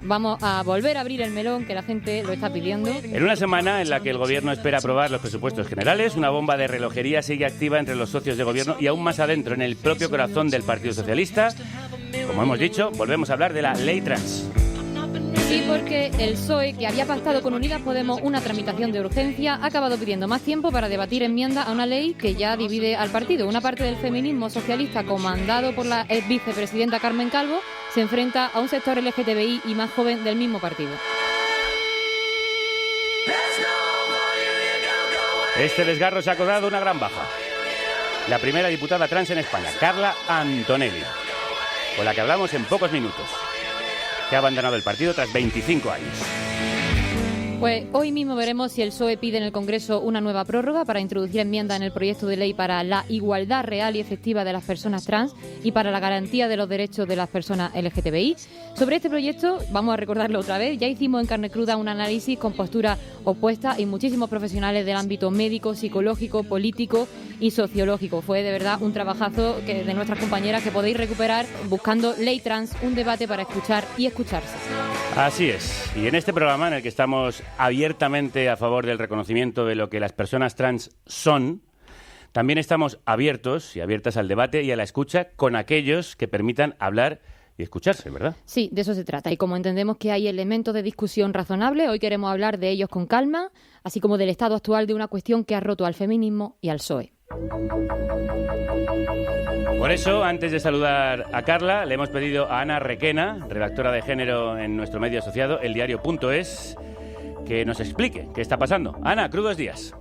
vamos a volver a abrir el melón, que la gente lo está pidiendo. En una semana en la que el Gobierno espera aprobar los presupuestos generales, una bomba de relojería sigue activa entre los socios de Gobierno y aún más adentro, en el propio corazón del Partido Socialista. Como hemos dicho, volvemos a hablar de la ley trans. Sí, porque el PSOE, que había pactado con Unidas Podemos una tramitación de urgencia, ha acabado pidiendo más tiempo para debatir enmiendas a una ley que ya divide al partido. Una parte del feminismo socialista, comandado por la ex vicepresidenta Carmen Calvo, se enfrenta a un sector LGTBI y más joven del mismo partido. Este desgarro se ha cobrado una gran baja. La primera diputada trans en España, Carla Antonelli, con la que hablamos en pocos minutos, que ha abandonado el partido tras 25 años. Pues hoy mismo veremos si el PSOE pide en el Congreso una nueva prórroga para introducir enmiendas en el proyecto de ley para la igualdad real y efectiva de las personas trans y para la garantía de los derechos de las personas LGTBI. Sobre este proyecto, vamos a recordarlo otra vez, ya hicimos en Carne Cruda un análisis con posturas opuestas y muchísimos profesionales del ámbito médico, psicológico, político y sociológico. Fue de verdad un trabajazo de nuestras compañeras que podéis recuperar buscando Ley Trans, un debate para escuchar y escucharse. Así es. Y en este programa en el que estamos abiertamente a favor del reconocimiento de lo que las personas trans son, también estamos abiertos y abiertas al debate y a la escucha con aquellos que permitan hablar y escucharse, ¿verdad? Sí, de eso se trata. Y como entendemos que hay elementos de discusión razonable, hoy queremos hablar de ellos con calma, así como del estado actual de una cuestión que ha roto al feminismo y al PSOE. Por eso, antes de saludar a Carla, le hemos pedido a Ana Requena, redactora de género en nuestro medio asociado, eldiario.es, que nos explique qué está pasando. Ana, crudos días.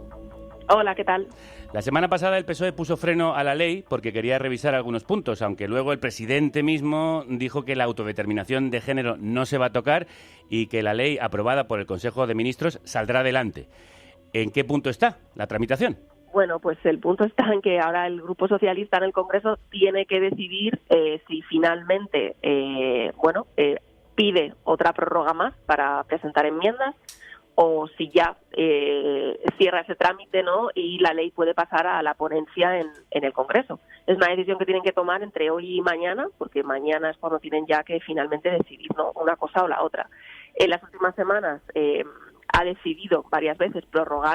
Hola, ¿qué tal? La semana pasada el PSOE puso freno a la ley porque quería revisar algunos puntos, aunque luego el presidente mismo dijo que la autodeterminación de género no se va a tocar y que la ley aprobada por el Consejo de Ministros saldrá adelante. ¿En qué punto está la tramitación? Bueno, pues el punto está en que ahora el Grupo Socialista en el Congreso tiene que decidir si finalmente pide otra prórroga más para presentar enmiendas o si ya cierra ese trámite, ¿no? Y la ley puede pasar a la ponencia en el Congreso. Es una decisión que tienen que tomar entre hoy y mañana, porque mañana es cuando tienen ya que finalmente decidir, ¿no?, una cosa o la otra. En las últimas semanas ha decidido varias veces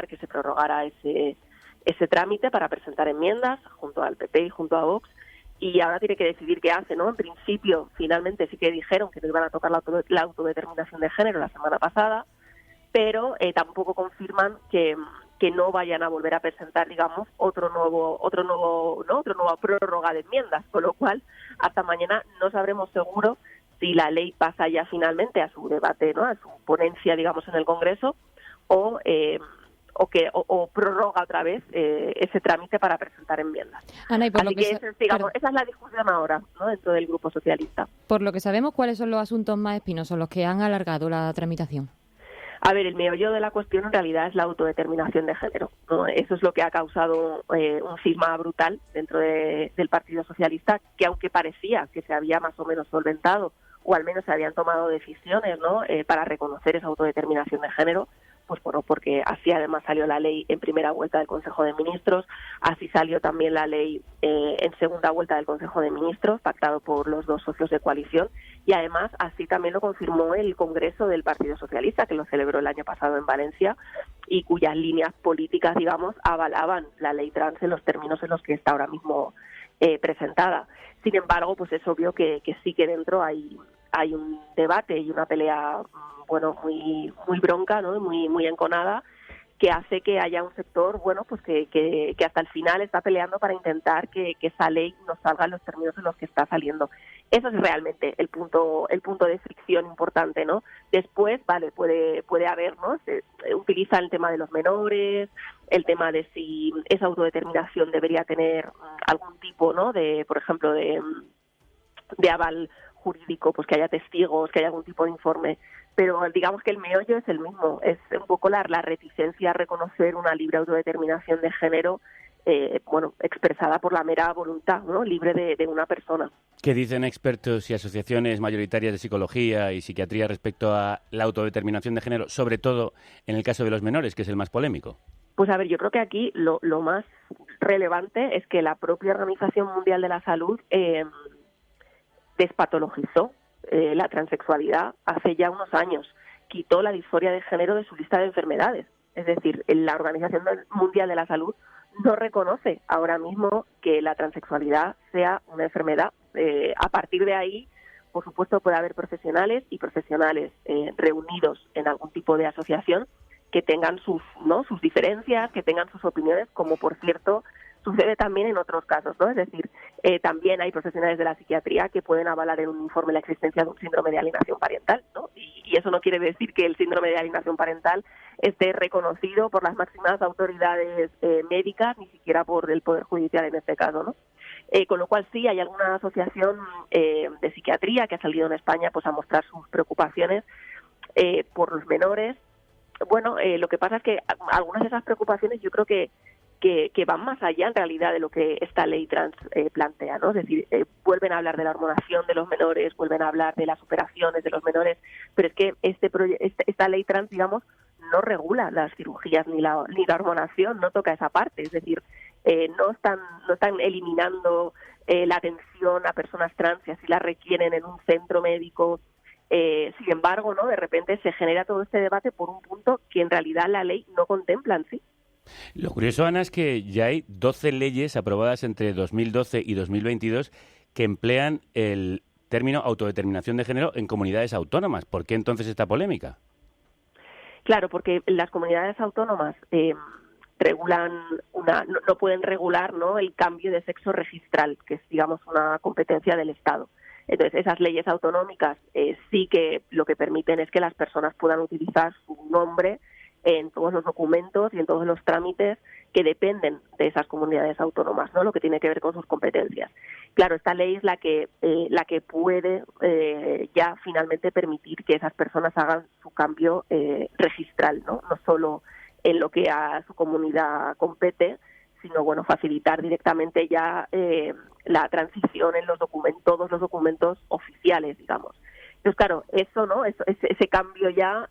que se prorrogara ese trámite para presentar enmiendas junto al PP y junto a Vox, y ahora tiene que decidir qué hace, ¿no? En principio, finalmente sí que dijeron que no iban a tocar la autodeterminación de género la semana pasada, pero tampoco confirman que no vayan a volver a presentar, digamos, otra nueva prórroga de enmiendas, con lo cual hasta mañana no sabremos seguro si la ley pasa ya finalmente a su debate, ¿no?, a su ponencia, digamos, en el Congreso, o prorroga otra vez ese trámite para presentar enmiendas. Ana, y por Así lo que esa es la discusión ahora, ¿no?, dentro del Grupo Socialista. Por lo que sabemos, ¿cuáles son los asuntos más espinosos, los que han alargado la tramitación? A ver, el meollo de la cuestión en realidad es la autodeterminación de género, ¿no? Eso es lo que ha causado un cisma brutal dentro del Partido Socialista, que aunque parecía que se había más o menos solventado, o al menos se habían tomado decisiones, ¿no?, para reconocer esa autodeterminación de género, pues bueno, porque así además salió la ley en primera vuelta del Consejo de Ministros, así salió también la ley en segunda vuelta del Consejo de Ministros, pactado por los dos socios de coalición, y además así también lo confirmó el Congreso del Partido Socialista, que lo celebró el año pasado en Valencia, y cuyas líneas políticas, digamos, avalaban la ley trans en los términos en los que está ahora mismo presentada. Sin embargo, pues es obvio que sí que dentro hay un debate y una pelea, bueno, muy bronca, ¿no?, muy enconada, que hace que haya un sector, bueno, pues que hasta el final está peleando para intentar que esa ley no salga en los términos en los que está saliendo. Eso es realmente el punto de fricción importante, ¿no? Después, vale, puede haber, ¿no?, se utiliza el tema de los menores, el tema de si esa autodeterminación debería tener algún tipo, ¿no?, de, por ejemplo, de aval jurídico, pues que haya testigos, que haya algún tipo de informe, pero digamos que el meollo es el mismo, es un poco la reticencia a reconocer una libre autodeterminación de género, expresada por la mera voluntad, ¿no?, libre de una persona. ¿Qué dicen expertos y asociaciones mayoritarias de psicología y psiquiatría respecto a la autodeterminación de género, sobre todo en el caso de los menores, que es el más polémico? Pues a ver, yo creo que aquí lo más relevante es que la propia Organización Mundial de la Salud despatologizó la transexualidad hace ya unos años. Quitó la disforia de género de su lista de enfermedades. Es decir, la Organización Mundial de la Salud no reconoce ahora mismo que la transexualidad sea una enfermedad. A partir de ahí, por supuesto, puede haber profesionales y profesionales reunidos en algún tipo de asociación que tengan sus diferencias, que tengan sus opiniones, como por cierto sucede también en otros casos, ¿no? Es decir, también hay profesionales de la psiquiatría que pueden avalar en un informe la existencia de un síndrome de alienación parental, ¿no? Y eso no quiere decir que el síndrome de alienación parental esté reconocido por las máximas autoridades médicas, ni siquiera por el Poder Judicial en este caso, ¿no? Con lo cual sí, hay alguna asociación de psiquiatría que ha salido en España pues a mostrar sus preocupaciones por los menores. Bueno, lo que pasa es que algunas de esas preocupaciones yo creo que van más allá en realidad de lo que esta ley trans plantea, ¿no? Es decir, vuelven a hablar de la hormonación de los menores, vuelven a hablar de las operaciones de los menores, pero es que esta ley trans, digamos, no regula las cirugías ni la hormonación, no toca esa parte, es decir, no están eliminando la atención a personas trans si así la requieren en un centro médico. Sin embargo, ¿no? De repente se genera todo este debate por un punto que en realidad la ley no contempla en sí. Lo curioso, Ana, es que ya hay 12 leyes aprobadas entre 2012 y 2022 que emplean el término autodeterminación de género en comunidades autónomas. ¿Por qué entonces esta polémica? Claro, porque las comunidades autónomas regulan no pueden regular, ¿no?, el cambio de sexo registral, que es, digamos, una competencia del Estado. Entonces, esas leyes autonómicas sí que lo que permiten es que las personas puedan utilizar su nombre en todos los documentos y en todos los trámites que dependen de esas comunidades autónomas, ¿no?, lo que tiene que ver con sus competencias. Claro, esta ley es la que puede ya finalmente permitir que esas personas hagan su cambio registral, no solo en lo que a su comunidad compete, sino bueno, facilitar directamente ya la transición en todos los documentos oficiales, digamos. Entonces, claro, eso, ¿no? Ese cambio ya,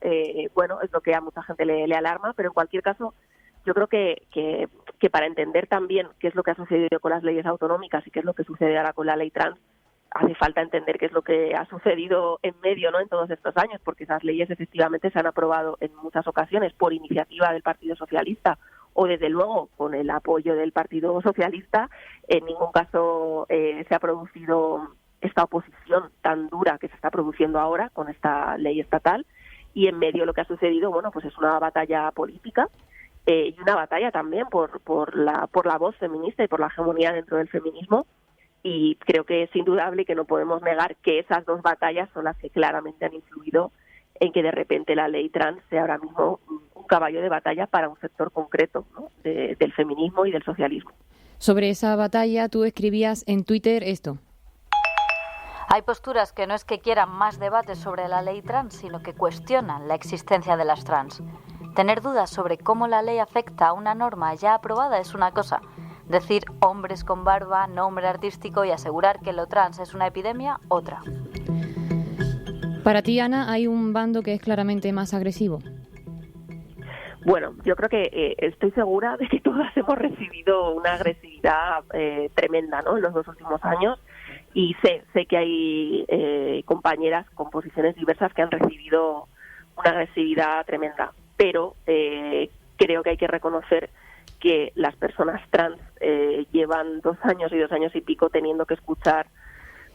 bueno, es lo que a mucha gente le alarma, pero en cualquier caso, yo creo que para entender también qué es lo que ha sucedido con las leyes autonómicas y qué es lo que sucede ahora con la ley trans, hace falta entender qué es lo que ha sucedido en medio, ¿no?, en todos estos años, porque esas leyes efectivamente se han aprobado en muchas ocasiones por iniciativa del Partido Socialista o desde luego con el apoyo del Partido Socialista. En ningún caso se ha producido esta oposición tan dura que se está produciendo ahora con esta ley estatal, y en medio lo que ha sucedido, bueno, pues es una batalla política y una batalla también por la voz feminista y por la hegemonía dentro del feminismo. Y creo que es indudable que no podemos negar que esas dos batallas son las que claramente han influido en que de repente la ley trans sea ahora mismo un caballo de batalla para un sector concreto, ¿no?, del feminismo y del socialismo. Sobre esa batalla tú escribías en Twitter esto. Hay posturas que no es que quieran más debate sobre la ley trans, sino que cuestionan la existencia de las trans. Tener dudas sobre cómo la ley afecta a una norma ya aprobada es una cosa. Decir hombres con barba, nombre artístico y asegurar que lo trans es una epidemia, otra. Para ti, Ana, ¿hay un bando que es claramente más agresivo? Bueno, yo creo que estoy segura de que todas hemos recibido una agresividad tremenda, ¿no?, en los 2 últimos años, y sé que hay compañeras con posiciones diversas que han recibido una agresividad tremenda, pero creo que hay que reconocer que las personas trans llevan 2 años y 2 años y pico teniendo que escuchar,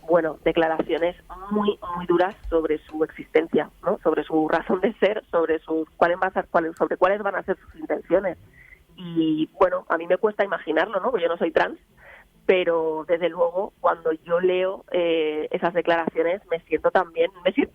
bueno, declaraciones muy muy duras sobre su existencia, ¿no?, sobre su razón de ser, sobre cuáles van a ser sus intenciones. Y bueno, a mí me cuesta imaginarlo, ¿no?, porque yo no soy trans, pero desde luego cuando yo leo esas declaraciones me siento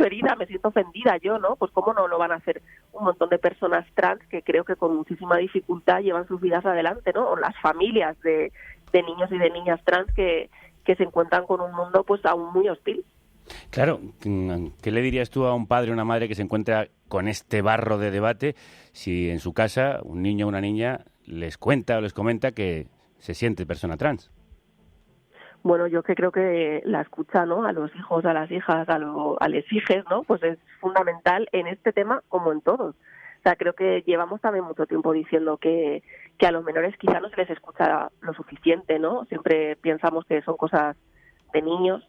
herida, me siento ofendida yo, ¿no? Pues cómo no lo van a hacer un montón de personas trans que creo que con muchísima dificultad llevan sus vidas adelante, ¿no? O las familias de niños y de niñas trans que se encuentran con un mundo pues aún muy hostil. Claro, ¿qué le dirías tú a un padre o una madre que se encuentra con este barro de debate si en su casa un niño o una niña les cuenta o les comenta que se siente persona trans? Bueno, yo creo que la escucha, ¿no?, a los hijos, a las hijas, a los hijes, ¿no?, pues es fundamental en este tema como en todos. O sea, creo que llevamos también mucho tiempo diciendo que a los menores quizá no se les escucha lo suficiente, ¿no? Siempre pensamos que son cosas de niños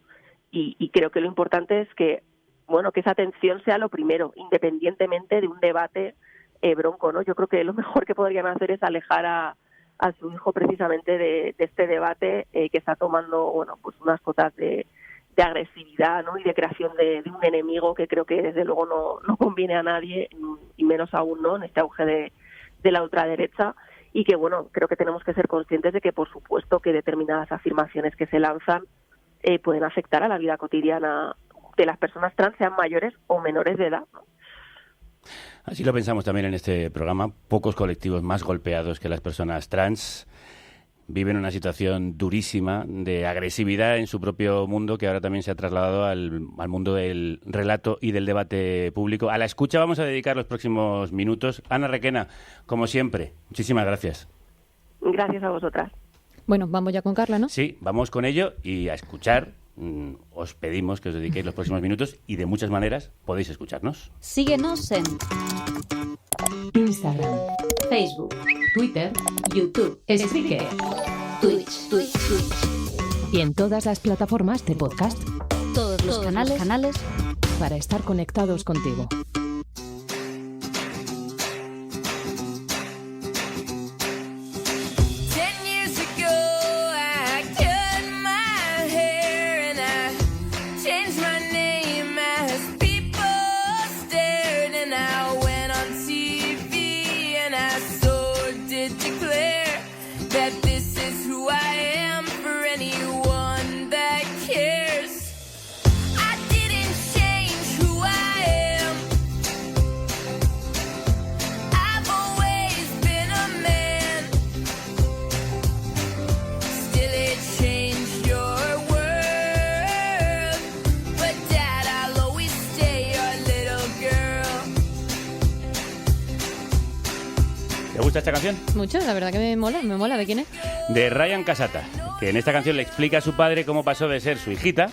y creo que lo importante es que bueno, que esa atención sea lo primero, independientemente de un debate bronco, ¿no? Yo creo que lo mejor que podrían hacer es alejar a su hijo precisamente de este debate que está tomando, bueno, pues unas cotas de agresividad, ¿no? Y de creación de un enemigo que creo que desde luego no conviene a nadie, y menos aún, ¿no?, en este auge de la ultraderecha. Y que, bueno, creo que tenemos que ser conscientes de que, por supuesto, que determinadas afirmaciones que se lanzan pueden afectar a la vida cotidiana de las personas trans, sean mayores o menores de edad, ¿no? Así lo pensamos también en este programa. Pocos colectivos más golpeados que las personas trans viven una situación durísima de agresividad en su propio mundo, que ahora también se ha trasladado al mundo del relato y del debate público. A la escucha vamos a dedicar los próximos minutos. Ana Requena, como siempre, muchísimas gracias. Gracias a vosotras. Bueno, vamos ya con Carla, ¿no? Sí, vamos con ello y a escuchar. Os pedimos que os dediquéis los próximos minutos y de muchas maneras podéis escucharnos. Síguenos en Instagram, Facebook, Twitter, YouTube, Spreaker, Twitch y en todas las plataformas de podcast. todos los canales Para estar conectados contigo. ¿Te gusta esta canción? Mucho, la verdad que me mola. ¿De quién es? De Ryan Casata, que en esta canción le explica a su padre cómo pasó de ser su hijita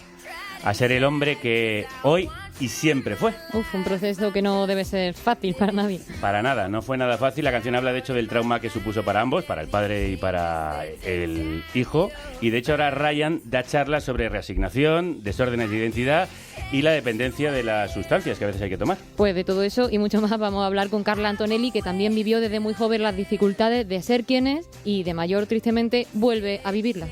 a ser el hombre que hoy y siempre fue. Un proceso que no debe ser fácil para nadie. Para nada, no fue nada fácil. La canción habla de hecho del trauma que supuso para ambos, para el padre y para el hijo. Y de hecho ahora Ryan da charlas sobre reasignación, desórdenes de identidad y la dependencia de las sustancias que a veces hay que tomar. Pues de todo eso y mucho más vamos a hablar con Carla Antonelli, que también vivió desde muy joven las dificultades de ser quien es y de mayor, tristemente, vuelve a vivirlas.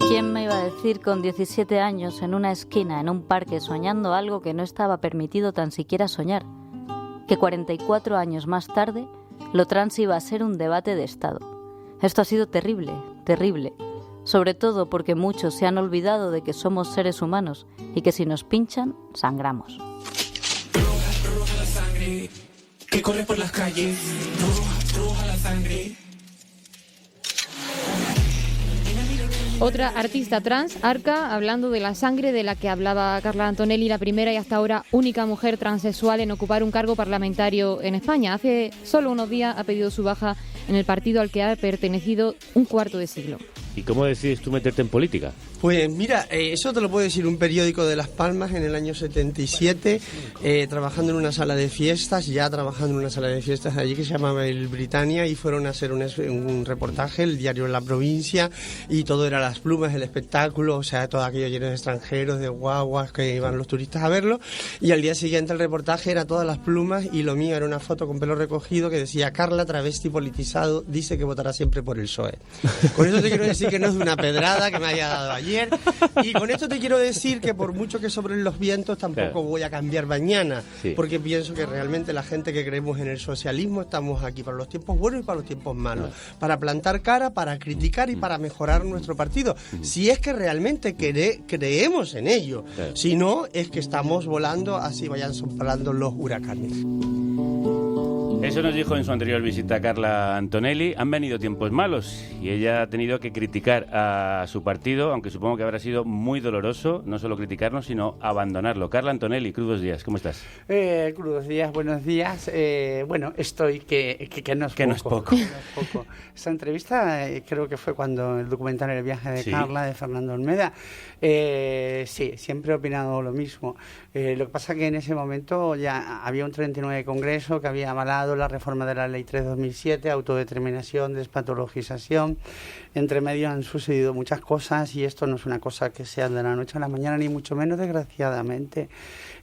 ¿Quién me iba a decir con 17 años en una esquina, en un parque, soñando algo que no estaba permitido tan siquiera soñar? Que 44 años más tarde, lo trans iba a ser un debate de Estado. Esto ha sido terrible, terrible. Sobre todo porque muchos se han olvidado de que somos seres humanos y que si nos pinchan, sangramos. Roja la sangre que corre por las calles. Roja la sangre. Otra artista trans, Arca, hablando de la sangre de la que hablaba Carla Antonelli, la primera y hasta ahora única mujer transexual en ocupar un cargo parlamentario en España. Hace solo unos días ha pedido su baja en el partido al que ha pertenecido un cuarto de siglo. ¿Y cómo decides tú meterte en política? Pues mira, eso te lo puede decir un periódico de Las Palmas en el año 77, trabajando en una sala de fiestas, allí que se llamaba el Britannia, y fueron a hacer un reportaje, el diario La Provincia, y todo era las plumas, el espectáculo, o sea, todo aquello lleno de extranjeros, de guaguas, que iban los turistas a verlo, y al día siguiente el reportaje era todas las plumas, y lo mío era una foto con pelo recogido que decía: Carla, travesti politizado, dice que votará siempre por el PSOE. Con eso te quiero decir que no es de una pedrada que me haya dado ayer. Y con esto te quiero decir que por mucho que soplen los vientos tampoco voy a cambiar mañana, porque pienso que realmente la gente que creemos en el socialismo estamos aquí para los tiempos buenos y para los tiempos malos, para plantar cara, para criticar y para mejorar nuestro partido, si es que realmente creemos en ello. Si no, es que estamos volando así vayan soplando los huracanes. Eso nos dijo en su anterior visita Carla Antonelli. Han venido tiempos malos y ella ha tenido que criticar a su partido, aunque supongo que habrá sido muy doloroso no solo criticarnos, sino abandonarlo. Carla Antonelli, crudos días, ¿cómo estás? Crudos días, buenos días. Bueno, estoy que no es poco. Que no es poco. Esta entrevista creo que fue cuando el documental El viaje de Carla, de Fernando Olmeda. Sí, siempre he opinado lo mismo. Lo que pasa que en ese momento ya había un 39 Congreso que había avalado la reforma de la Ley 3/2007, autodeterminación, despatologización. Entre medio han sucedido muchas cosas y esto no es una cosa que sea de la noche a la mañana, ni mucho menos, desgraciadamente.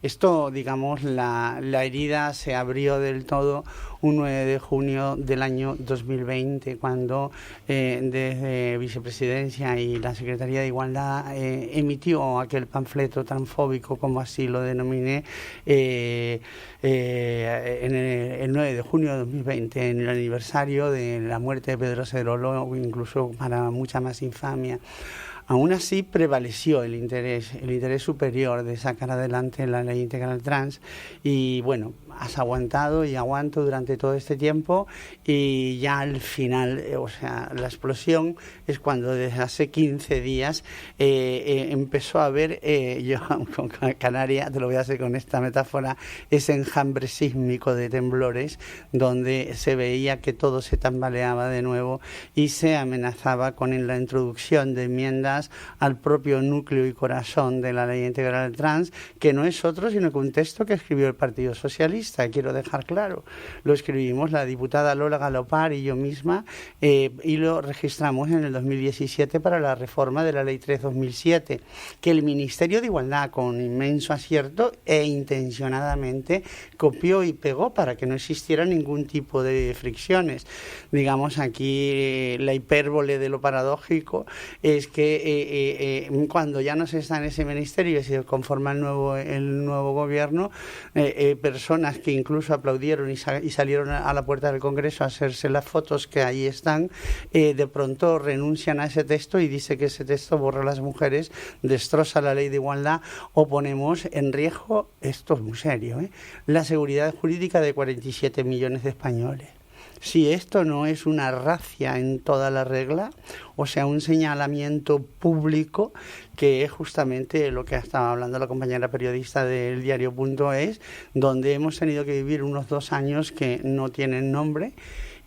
Esto, digamos, la herida se abrió del todo un 9 de junio del año 2020, cuando desde Vicepresidencia y la Secretaría de Igualdad emitió aquel panfleto transfóbico, como así lo denominé, en el 9 de junio de 2020, en el aniversario de la muerte de Pedro Cerolo, incluso para mucha más infamia. Aún así prevaleció el interés superior de sacar adelante la ley integral trans y bueno, has aguantado y aguanto durante todo este tiempo y ya al final, o sea, la explosión es cuando desde hace 15 días empezó a haber, yo con Canarias, te lo voy a hacer con esta metáfora, ese enjambre sísmico de temblores donde se veía que todo se tambaleaba de nuevo y se amenazaba con la introducción de enmiendas al propio núcleo y corazón de la ley integral trans, que no es otro sino que un texto que escribió el Partido Socialista, quiero dejar claro. Lo escribimos la diputada Lola Galopar y yo misma y lo registramos en el 2017 para la reforma de la Ley 3/2007, que el Ministerio de Igualdad, con inmenso acierto e intencionadamente, copió y pegó para que no existiera ningún tipo de fricciones. Digamos, aquí la hipérbole de lo paradójico es que cuando ya no se está en ese ministerio y se conforma el nuevo gobierno, personas que incluso aplaudieron y salieron a la puerta del Congreso a hacerse las fotos que ahí están, de pronto renuncian a ese texto y dice que ese texto borra a las mujeres, destroza la ley de igualdad o ponemos en riesgo, esto es muy serio, la seguridad jurídica de 47 millones de españoles. Si esto no es una racia en toda la regla, o sea, un señalamiento público, que es justamente lo que estaba hablando la compañera periodista del diario.es, donde hemos tenido que vivir unos 2 años que no tienen nombre.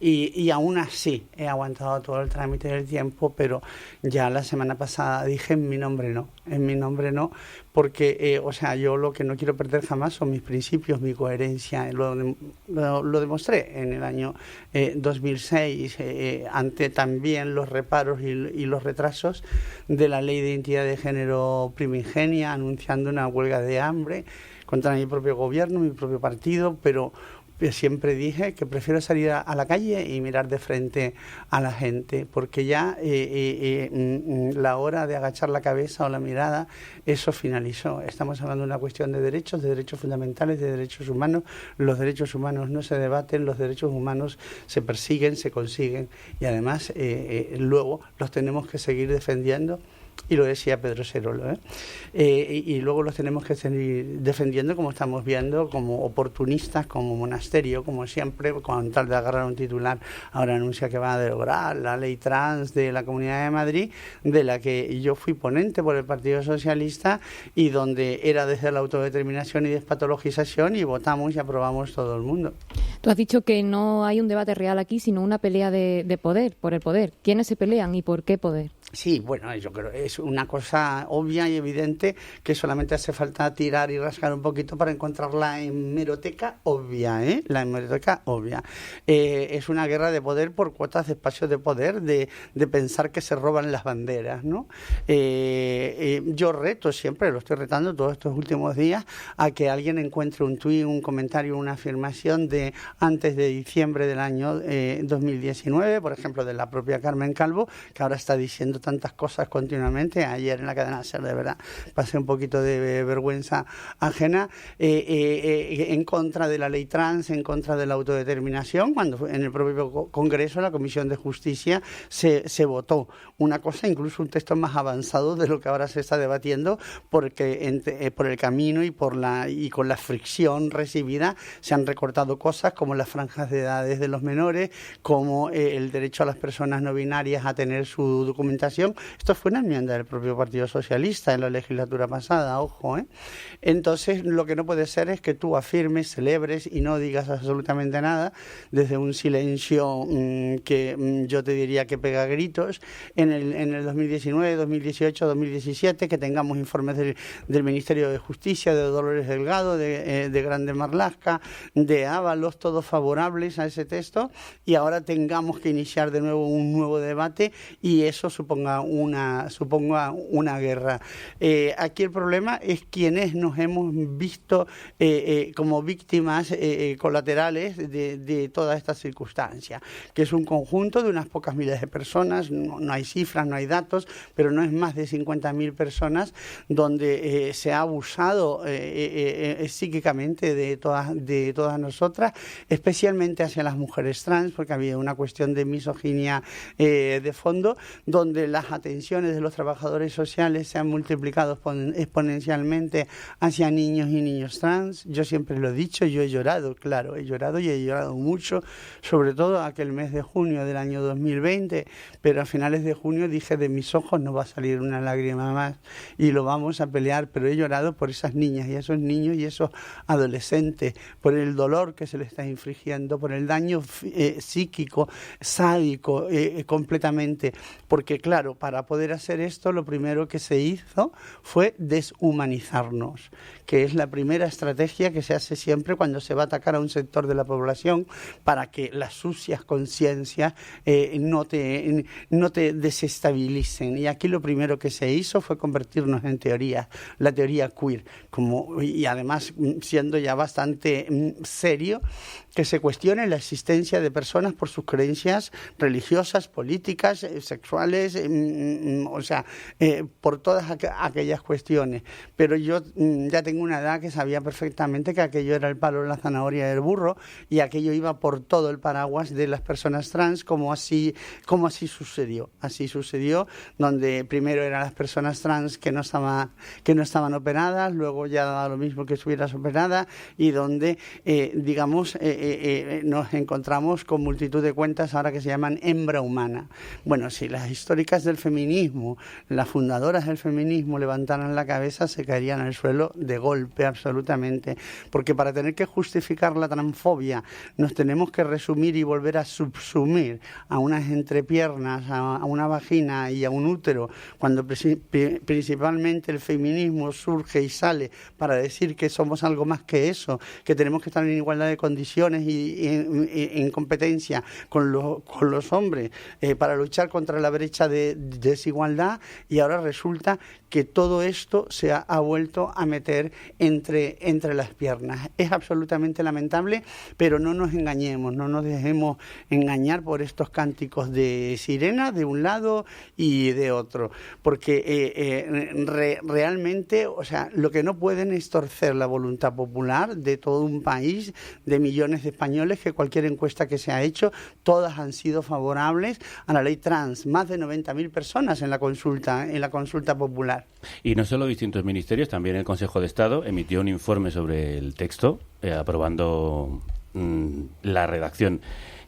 Y aún así he aguantado todo el trámite del tiempo, pero ya la semana pasada dije en mi nombre no, porque, o sea, yo lo que no quiero perder jamás son mis principios, mi coherencia. Lo demostré en el año 2006, ante también los reparos y los retrasos de la Ley de Identidad de Género primigenia, anunciando una huelga de hambre contra mi propio gobierno, mi propio partido, pero siempre dije que prefiero salir a la calle y mirar de frente a la gente, porque ya la hora de agachar la cabeza o la mirada, eso finalizó. Estamos hablando de una cuestión de derechos fundamentales, de derechos humanos. Los derechos humanos no se debaten, los derechos humanos se persiguen, se consiguen y además luego los tenemos que seguir defendiendo. Y lo decía Pedro Cerolo, y luego los tenemos que seguir defendiendo, como estamos viendo, como oportunistas, como monasterio, como siempre, con tal de agarrar un titular. Ahora anuncia que va a derogar la ley trans de la Comunidad de Madrid, de la que yo fui ponente por el Partido Socialista y donde era desde la autodeterminación y despatologización y votamos y aprobamos todo el mundo. Tú has dicho que no hay un debate real aquí, sino una pelea de poder, por el poder. ¿Quiénes se pelean y por qué poder? Sí, bueno, yo creo que es una cosa obvia y evidente que solamente hace falta tirar y rascar un poquito para encontrar la hemeroteca obvia, la hemeroteca obvia. Es una guerra de poder por cuotas de espacios de poder, de pensar que se roban las banderas, ¿no? Yo reto siempre, lo estoy retando todos estos últimos días, a que alguien encuentre un tuit, un comentario, una afirmación de antes de diciembre del año 2019, por ejemplo, de la propia Carmen Calvo, que ahora está diciendo tantas cosas continuamente. Ayer en la cadena SER, de verdad, pasé un poquito de vergüenza ajena, en contra de la ley trans, en contra de la autodeterminación, cuando en el propio Congreso, la Comisión de Justicia, se votó una cosa, incluso un texto más avanzado de lo que ahora se está debatiendo, porque por el camino y con la fricción recibida se han recortado cosas como las franjas de edades de los menores, como el derecho a las personas no binarias a tener su documentación. Esto fue una enmienda del propio Partido Socialista en la legislatura pasada, ojo, ¿eh? Entonces, lo que no puede ser es que tú afirmes, celebres y no digas absolutamente nada desde un silencio que yo te diría que pega gritos. En el 2019, 2018, 2017, que tengamos informes del Ministerio de Justicia, de Dolores Delgado, de Grande Marlaska, de Ábalos, todos favorables a ese texto, y ahora tengamos que iniciar de nuevo un nuevo debate y eso suponga una guerra. Aquí el problema es quienes nos hemos visto como víctimas colaterales de toda esta circunstancia, que es un conjunto de unas pocas miles de personas, no hay cifras, no hay datos, pero no es más de 50.000 personas donde se ha abusado psíquicamente de todas nosotras, especialmente hacia las mujeres trans, porque había una cuestión de misoginia de fondo, donde las atenciones de los trabajadores sociales se han multiplicado exponencialmente hacia niños y niños trans. Yo siempre lo he dicho, yo he llorado, claro, he llorado y he llorado mucho, sobre todo aquel mes de junio del año 2020, pero a finales de junio dije, de mis ojos no va a salir una lágrima más y lo vamos a pelear, pero he llorado por esas niñas y esos niños y esos adolescentes, por el dolor que se les está infligiendo, por el daño psíquico, sádico, completamente, porque claro, para poder hacer esto lo primero que se hizo fue deshumanizarnos, que es la primera estrategia que se hace siempre cuando se va a atacar a un sector de la población para que las sucias conciencias no te desestabilicen. Y aquí lo primero que se hizo fue convertirnos en teoría, la teoría queer, y además siendo ya bastante serio, que se cuestione la existencia de personas por sus creencias religiosas, políticas, sexuales, o sea, por todas aquellas cuestiones. Pero yo ya tengo una edad que sabía perfectamente que aquello era el palo, la zanahoria del burro, y aquello iba por todo el paraguas de las personas trans, como así sucedió. Así sucedió, donde primero eran las personas trans que no estaban operadas, luego ya daba lo mismo que estuvieras operada, y donde, nos encontramos con multitud de cuentas ahora que se llaman hembra humana. Bueno, si las históricas del feminismo, las fundadoras del feminismo levantaran la cabeza, se caerían al suelo de golpe absolutamente, porque para tener que justificar la transfobia nos tenemos que resumir y volver a subsumir a unas entrepiernas, a una vagina y a un útero, cuando principalmente el feminismo surge y sale para decir que somos algo más que eso, que tenemos que estar en igualdad de condiciones y en competencia con los hombres para luchar contra la brecha de desigualdad, y ahora resulta que todo esto se ha vuelto a meter entre las piernas. Es absolutamente lamentable, pero no nos engañemos, no nos dejemos engañar por estos cánticos de sirena de un lado y de otro, porque realmente, o sea, lo que no pueden es torcer la voluntad popular de todo un país, de millones de españoles, que cualquier encuesta que se ha hecho, todas han sido favorables a la ley trans, más de 90.000 personas en la consulta popular. Y no solo distintos ministerios, también el Consejo de Estado emitió un informe sobre el texto, aprobando la redacción.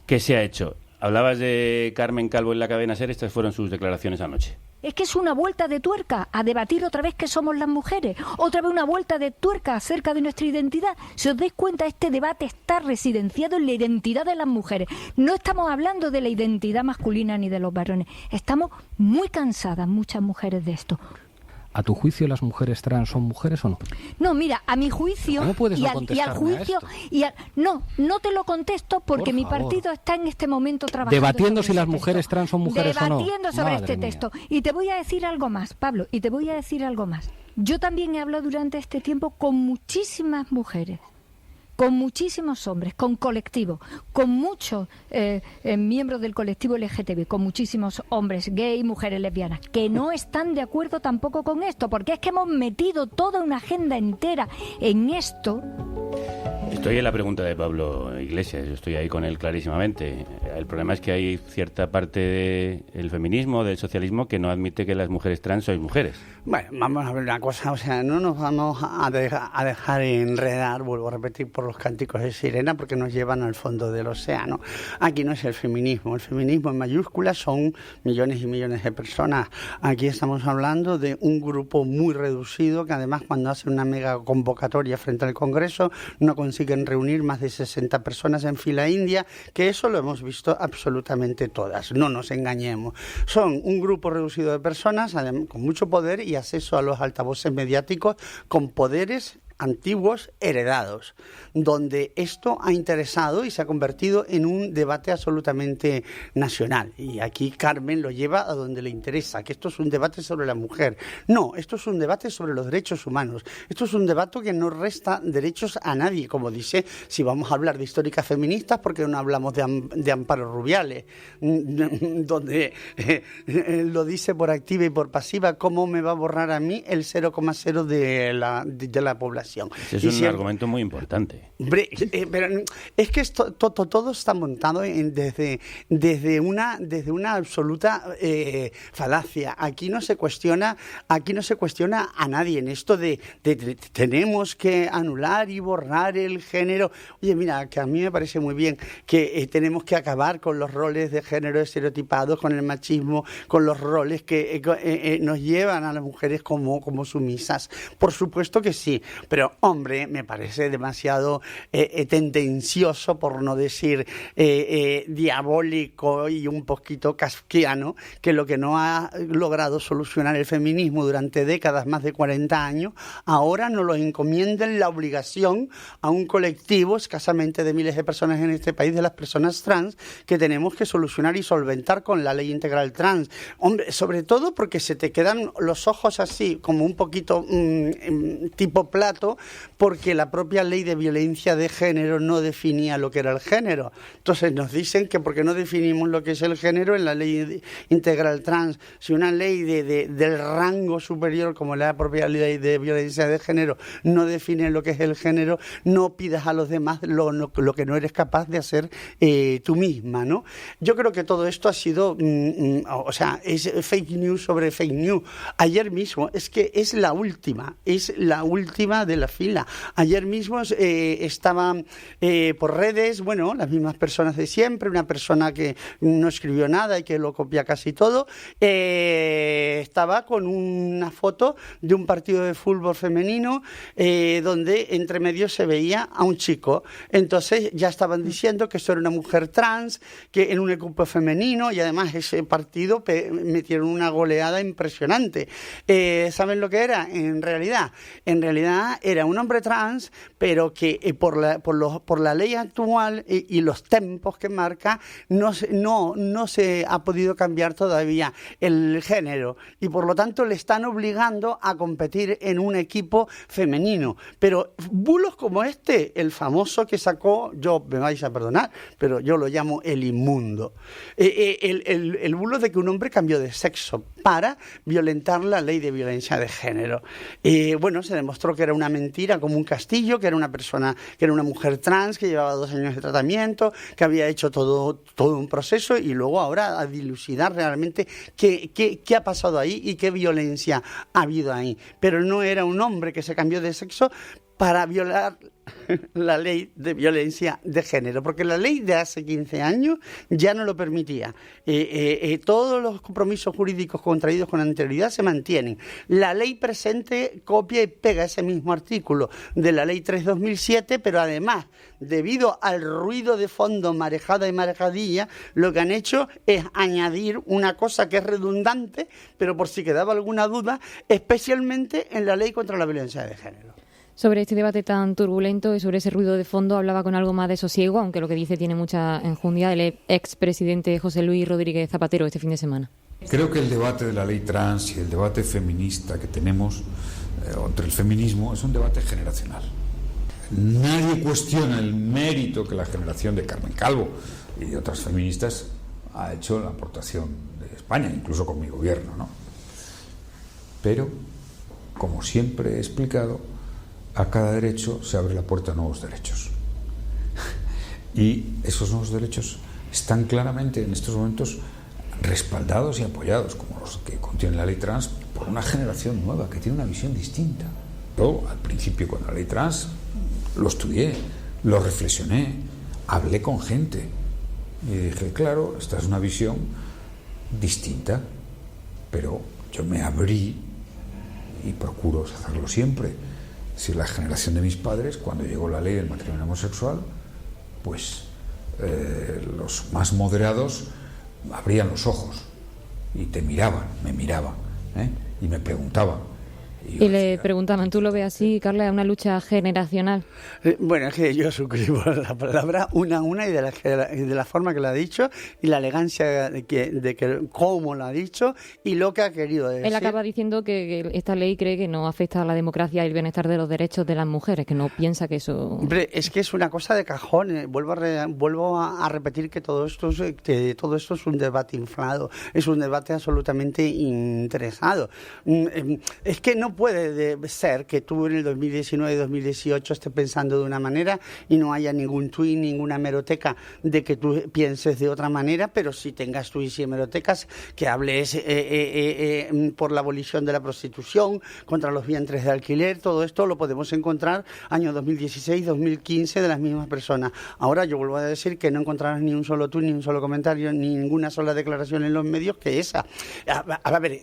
¿Qué se ha hecho? Hablabas de Carmen Calvo en la cadena SER, estas fueron sus declaraciones anoche. Es que es una vuelta de tuerca a debatir otra vez qué somos las mujeres, otra vez una vuelta de tuerca acerca de nuestra identidad. Si os dais cuenta, este debate está residenciado en la identidad de las mujeres. No estamos hablando de la identidad masculina ni de los varones. Estamos muy cansadas, muchas mujeres, de esto. ¿A tu juicio las mujeres trans son mujeres o no? No, mira, a mi juicio... ¿Cómo puedes no y al juicio... No te lo contesto porque mi partido está en este momento trabajando... Debatiendo si las mujeres trans son mujeres o no. Debatiendo sobre este texto. Y te voy a decir algo más, Pablo, Yo también he hablado durante este tiempo con muchísimas mujeres con muchísimos hombres, con colectivos, con muchos miembros del colectivo LGTB, con muchísimos hombres gay, mujeres lesbianas, que no están de acuerdo tampoco con esto, porque es que hemos metido toda una agenda entera en esto. Estoy en la pregunta de Pablo Iglesias, yo estoy ahí con él clarísimamente. El problema es que hay cierta parte del feminismo, del socialismo, que no admite que las mujeres trans sois mujeres. Bueno, vamos a ver una cosa, o sea, no nos vamos a dejar enredar, vuelvo a repetir, por los cánticos de sirena, porque nos llevan al fondo del océano. Aquí no es el feminismo en mayúsculas son millones y millones de personas. Aquí estamos hablando de un grupo muy reducido, que además cuando hacen una mega convocatoria frente al Congreso, no consiguen reunir más de 60 personas en fila india, que eso lo hemos visto absolutamente todas, no nos engañemos. Son un grupo reducido de personas con mucho poder y acceso a los altavoces mediáticos con poderes antiguos heredados, donde esto ha interesado y se ha convertido en un debate absolutamente nacional. Y aquí Carmen lo lleva a donde le interesa, que esto es un debate sobre la mujer. No, esto es un debate sobre los derechos humanos. Esto es un debate que no resta derechos a nadie, como dice, si vamos a hablar de históricas feministas, porque no hablamos de Amparo Rubiales, donde lo dice por activa y por pasiva, ¿cómo me va a borrar a mí el 0,0 de la población? Ese es un argumento muy importante. Hombre, pero es que todo está montado desde una absoluta falacia. Aquí no se cuestiona a nadie en esto de tenemos que anular y borrar el género. Oye, mira, que a mí me parece muy bien que tenemos que acabar con los roles de género estereotipados, con el machismo, con los roles que nos llevan a las mujeres como sumisas. Por supuesto que sí, pero hombre, me parece demasiado tendencioso, por no decir diabólico y un poquito kafkiano, que lo que no ha logrado solucionar el feminismo durante décadas, más de 40 años, ahora nos lo encomienden la obligación a un colectivo escasamente de miles de personas en este país, de las personas trans, que tenemos que solucionar y solventar con la ley integral trans. Hombre, sobre todo porque se te quedan los ojos así, como un poquito tipo plato, porque la propia ley de violencia de género no definía lo que era el género. Entonces nos dicen que porque no definimos lo que es el género en la ley integral trans, si una ley del rango superior como la propia ley de violencia de género no define lo que es el género, no pidas a los demás lo que no eres capaz de hacer tú misma, ¿no? Yo creo que todo esto ha sido, es fake news sobre fake news. Ayer mismo, es que es la última de la fila. Ayer mismo estaba por redes, bueno, las mismas personas de siempre, una persona que no escribió nada y que lo copia casi todo, estaba con una foto de un partido de fútbol femenino donde entre medio se veía a un chico. Entonces ya estaban diciendo que eso era una mujer trans, que en un equipo femenino, y además ese partido metieron una goleada impresionante. ¿Saben lo que era? En realidad era un hombre trans, pero que por la ley actual y los tempos que marca no se ha podido cambiar todavía el género, y por lo tanto le están obligando a competir en un equipo femenino. Pero bulos como el famoso que sacó, me vais a perdonar, pero yo lo llamo el inmundo, el bulo de que un hombre cambió de sexo para violentar la ley de violencia de género. Bueno, se demostró que era una mentira como un castillo, que era una persona, que era una mujer trans, que llevaba 2 años de tratamiento, que había hecho todo un proceso, y luego ahora a dilucidar realmente qué ha pasado ahí y qué violencia ha habido ahí. Pero no era un hombre que se cambió de sexo para violar la ley de violencia de género, porque la ley de hace 15 años ya no lo permitía. Todos los compromisos jurídicos contraídos con anterioridad se mantienen. La ley presente copia y pega ese mismo artículo de la ley 3/2007, pero además, debido al ruido de fondo, marejada y marejadilla, lo que han hecho es añadir una cosa que es redundante, pero por si quedaba alguna duda, especialmente en la ley contra la violencia de género. Sobre este debate tan turbulento y sobre ese ruido de fondo hablaba con algo más de sosiego, aunque lo que dice tiene mucha enjundia, el expresidente José Luis Rodríguez Zapatero este fin de semana. Creo que el debate de la ley trans y el debate feminista que tenemos entre el feminismo es un debate generacional. Nadie cuestiona el mérito que la generación de Carmen Calvo y de otras feministas ha hecho en la aportación de España, incluso con mi gobierno, ¿no? Pero, como siempre he explicado, a cada derecho se abre la puerta a nuevos derechos. Y esos nuevos derechos están claramente en estos momentos respaldados y apoyados, como los que contiene la ley trans, por una generación nueva que tiene una visión distinta. Yo, al principio, con la ley trans, lo estudié, lo reflexioné, hablé con gente y dije, claro, esta es una visión distinta, pero yo me abrí y procuro hacerlo siempre. Si la generación de mis padres, cuando llegó la ley del matrimonio homosexual, pues los más moderados abrían los ojos y te miraban, me miraban, y me preguntaban. Y le preguntaban, ¿tú lo ves así, Carla, es una lucha generacional? Bueno, es que yo suscribo la palabra una y de la forma que la ha dicho y la elegancia de que cómo la ha dicho y lo que ha querido decir. Él acaba diciendo que esta ley cree que no afecta a la democracia y el bienestar de los derechos de las mujeres, que no piensa que eso... Hombre, es que es una cosa de cajón. Vuelvo a repetir que todo esto es un debate inflado, es un debate absolutamente interesado. Es que no puede ser que tú en el 2019 y 2018 estés pensando de una manera y no haya ningún tuit, ninguna hemeroteca de que tú pienses de otra manera, pero sí tengas tuits y hemerotecas que hables por la abolición de la prostitución, contra los vientres de alquiler. Todo esto lo podemos encontrar año 2016, 2015 de las mismas personas. Ahora yo vuelvo a decir que no encontrarás ni un solo tuit, ni un solo comentario, ni ninguna sola declaración en los medios que esa. A ver,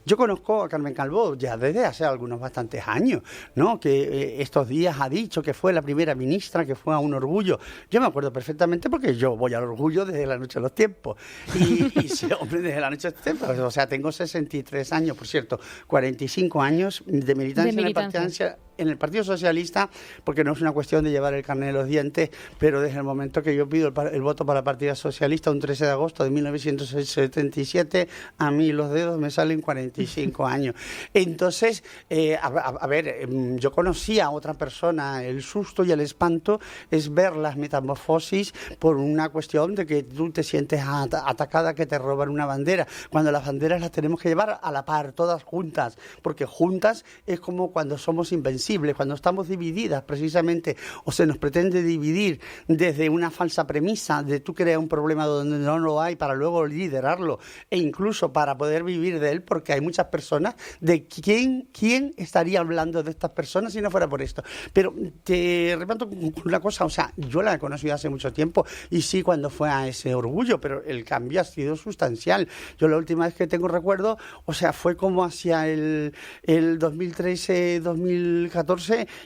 yo conozco a Carmen Calvo ya desde hace algunos bastantes años, ¿no? Que estos días ha dicho que fue la primera ministra, que fue a un orgullo. Yo me acuerdo perfectamente porque yo voy al orgullo desde la noche de los tiempos. Y sí, hombre, desde la noche de los tiempos. O sea, tengo 63 años, por cierto, 45 años de militancia. En el Partido Socialista, porque no es una cuestión de llevar el carné de los dientes, pero desde el momento que yo pido el voto para el Partido Socialista, un 13 de agosto de 1977, a mí los dedos me salen 45 años. Entonces, yo conocí a otra persona, el susto y el espanto es ver las metamorfosis por una cuestión de que tú te sientes atacada, que te roban una bandera, cuando las banderas las tenemos que llevar a la par, todas juntas, porque juntas es como cuando somos invencibles, cuando estamos divididas precisamente, o se nos pretende dividir desde una falsa premisa de tú creas un problema donde no lo hay para luego liderarlo e incluso para poder vivir de él, porque hay muchas personas de quién estaría hablando de estas personas si no fuera por esto. Pero te reparto una cosa, o sea, yo la he conocido hace mucho tiempo y sí cuando fue a ese orgullo, pero el cambio ha sido sustancial. Yo la última vez que tengo recuerdo, o sea, fue como hacia el 2013-2014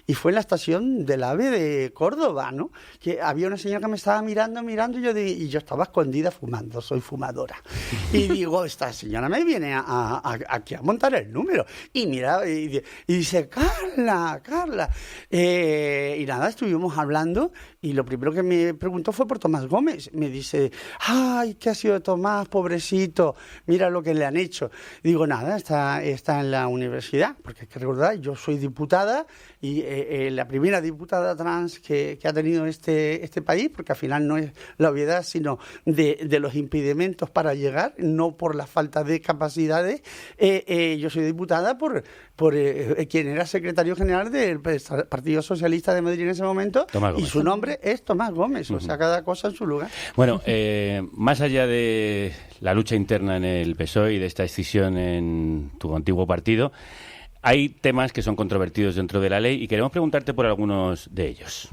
y fue en la estación del AVE de Córdoba, ¿no? Que había una señora que me estaba mirando y yo estaba escondida fumando, soy fumadora. Y digo, esta señora me viene aquí a montar el número. Y mira, y dice, Carla. Y nada, estuvimos hablando y lo primero que me preguntó fue por Tomás Gómez. Me dice, ay, ¿qué ha sido de Tomás? Pobrecito, mira lo que le han hecho. Y digo, nada, está en la universidad, porque hay que recordar, yo soy diputada y la primera diputada trans que ha tenido este país, porque al final no es la obviedad, sino de los impedimentos para llegar, no por la falta de capacidades. Yo soy diputada por quien era secretario general del Partido Socialista de Madrid en ese momento, y su nombre es Tomás Gómez, o sea, cada cosa en su lugar. Bueno, más allá de la lucha interna en el PSOE y de esta escisión en tu antiguo partido, hay temas que son controvertidos dentro de la ley y queremos preguntarte por algunos de ellos.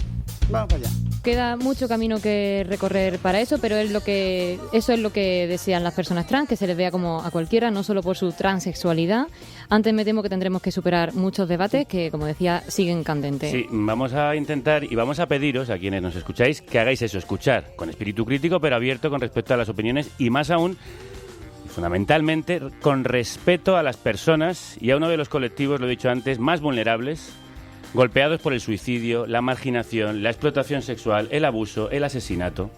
Vamos allá. Queda mucho camino que recorrer para eso, pero eso es lo que desean las personas trans, que se les vea como a cualquiera, no solo por su transexualidad. Antes me temo que tendremos que superar muchos debates que, como decía, siguen candentes. Sí, vamos a intentar y vamos a pediros a quienes nos escucháis que hagáis eso, escuchar con espíritu crítico, pero abierto con respecto a las opiniones y más aún, fundamentalmente, con respeto a las personas y a uno de los colectivos, lo he dicho antes, más vulnerables golpeados por el suicidio, la marginación, la explotación sexual, el abuso, el asesinato.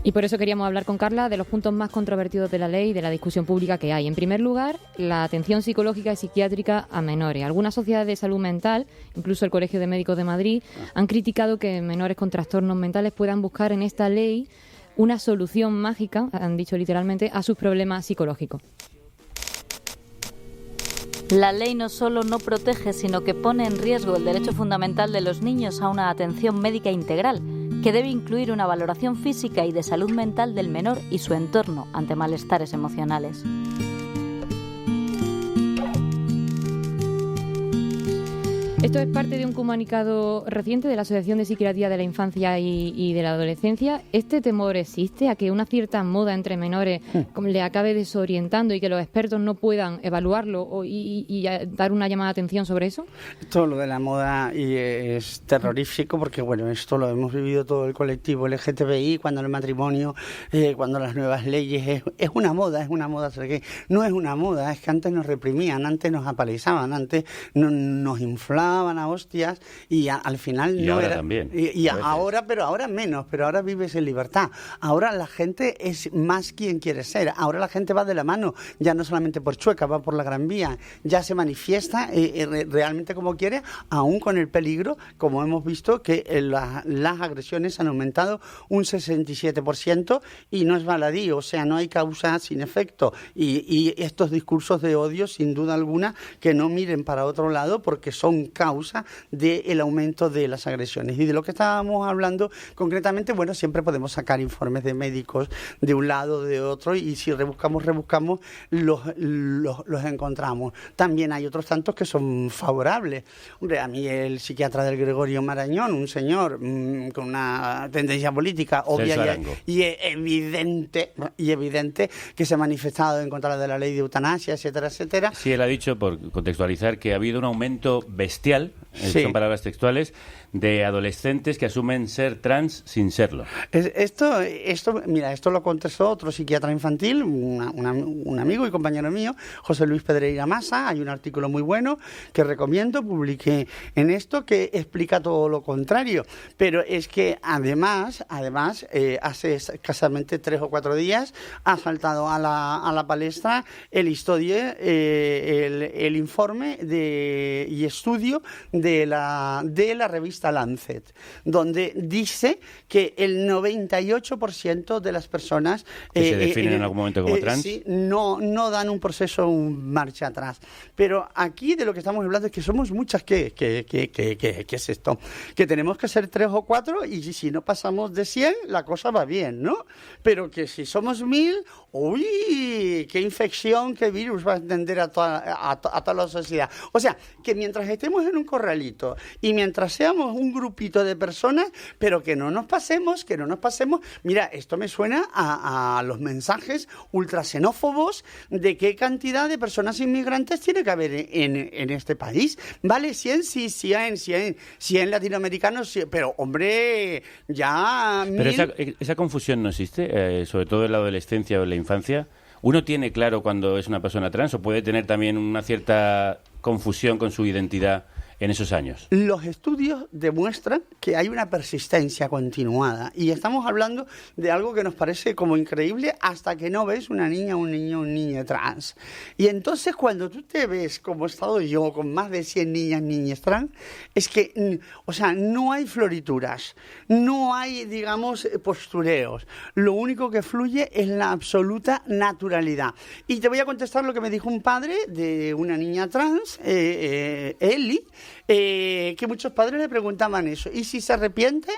Y por eso queríamos hablar con Carla de los puntos más controvertidos de la ley y de la discusión pública que hay. En primer lugar, la atención psicológica y psiquiátrica a menores. Algunas sociedades de salud mental, incluso el Colegio de Médicos de Madrid, han criticado que menores con trastornos mentales puedan buscar en esta ley una solución mágica, han dicho literalmente, a sus problemas psicológicos. La ley no solo no protege, sino que pone en riesgo el derecho fundamental de los niños a una atención médica integral, que debe incluir una valoración física y de salud mental del menor y su entorno ante malestares emocionales. Esto es parte de un comunicado reciente de la Asociación de Psiquiatría de la Infancia y de la Adolescencia. ¿Este temor existe a que una cierta moda entre menores le acabe desorientando y que los expertos no puedan evaluarlo y dar una llamada de atención sobre eso? Todo lo de la moda es terrorífico porque, bueno, esto lo hemos vivido todo el colectivo LGTBI, cuando el matrimonio, cuando las nuevas leyes, es una moda, no es una moda, es que antes nos reprimían, antes nos apalizaban, antes nos inflaban a hostias y al final y no ahora era también y ahora, pero ahora menos, pero ahora vives en libertad. Ahora la gente es más quien quiere ser, ahora la gente va de la mano, ya no solamente por Chueca, va por la Gran Vía, ya se manifiesta realmente como quiere, aún con el peligro, como hemos visto que las agresiones han aumentado un 67% y no es baladí, o sea, no hay causa sin efecto y estos discursos de odio, sin duda alguna, que no miren para otro lado porque son causa del aumento de las agresiones. Y de lo que estábamos hablando concretamente, bueno, siempre podemos sacar informes de médicos de un lado, de otro, y si rebuscamos, los encontramos. También hay otros tantos que son favorables. Hombre, a mí el psiquiatra del Gregorio Marañón, un señor con una tendencia política obvia y evidente que se ha manifestado en contra de la ley de eutanasia, etcétera, etcétera. Sí, él ha dicho, por contextualizar, que ha habido un aumento bestial, son palabras textuales, de adolescentes que asumen ser trans sin serlo. Esto lo contestó otro psiquiatra infantil, un amigo y compañero mío, José Luis Pedreira Massa. Hay un artículo muy bueno que recomiendo, publiqué en esto, que explica todo lo contrario. Pero es que además hace escasamente 3 o 4 días ha saltado a la palestra el informe y estudio de la revista Lancet, donde dice que el 98% de las personas que se definen en algún momento como trans no dan un proceso, un marcha atrás. Pero aquí de lo que estamos hablando es que somos muchas. ¿Qué es esto? Que tenemos que ser 3 o 4 y si no pasamos de 100 la cosa va bien, ¿no? Pero que si somos 1000, ¡uy! ¡Qué infección, qué virus va a extender a toda la sociedad! O sea, que mientras estemos en un corralito y mientras seamos un grupito de personas, pero que no nos pasemos. Mira, esto me suena a los mensajes ultraxenófobos de qué cantidad de personas inmigrantes tiene que haber en este país. Vale, 100, sí, 100 latinoamericanos, sí, pero hombre, ya... Pero esa confusión no existe, sobre todo en la adolescencia o en la infancia. ¿Uno tiene claro cuando es una persona trans o puede tener también una cierta confusión con su identidad en esos años? Los estudios demuestran que hay una persistencia continuada y estamos hablando de algo que nos parece como increíble hasta que no ves una niña, un niño trans. Y entonces cuando tú te ves como he estado yo con más de 100 niñas trans, es que, o sea, no hay florituras, no hay, digamos, postureos. Lo único que fluye es la absoluta naturalidad. Y te voy a contestar lo que me dijo un padre de una niña trans, Eli, que muchos padres le preguntaban eso. ¿Y si se arrepiente?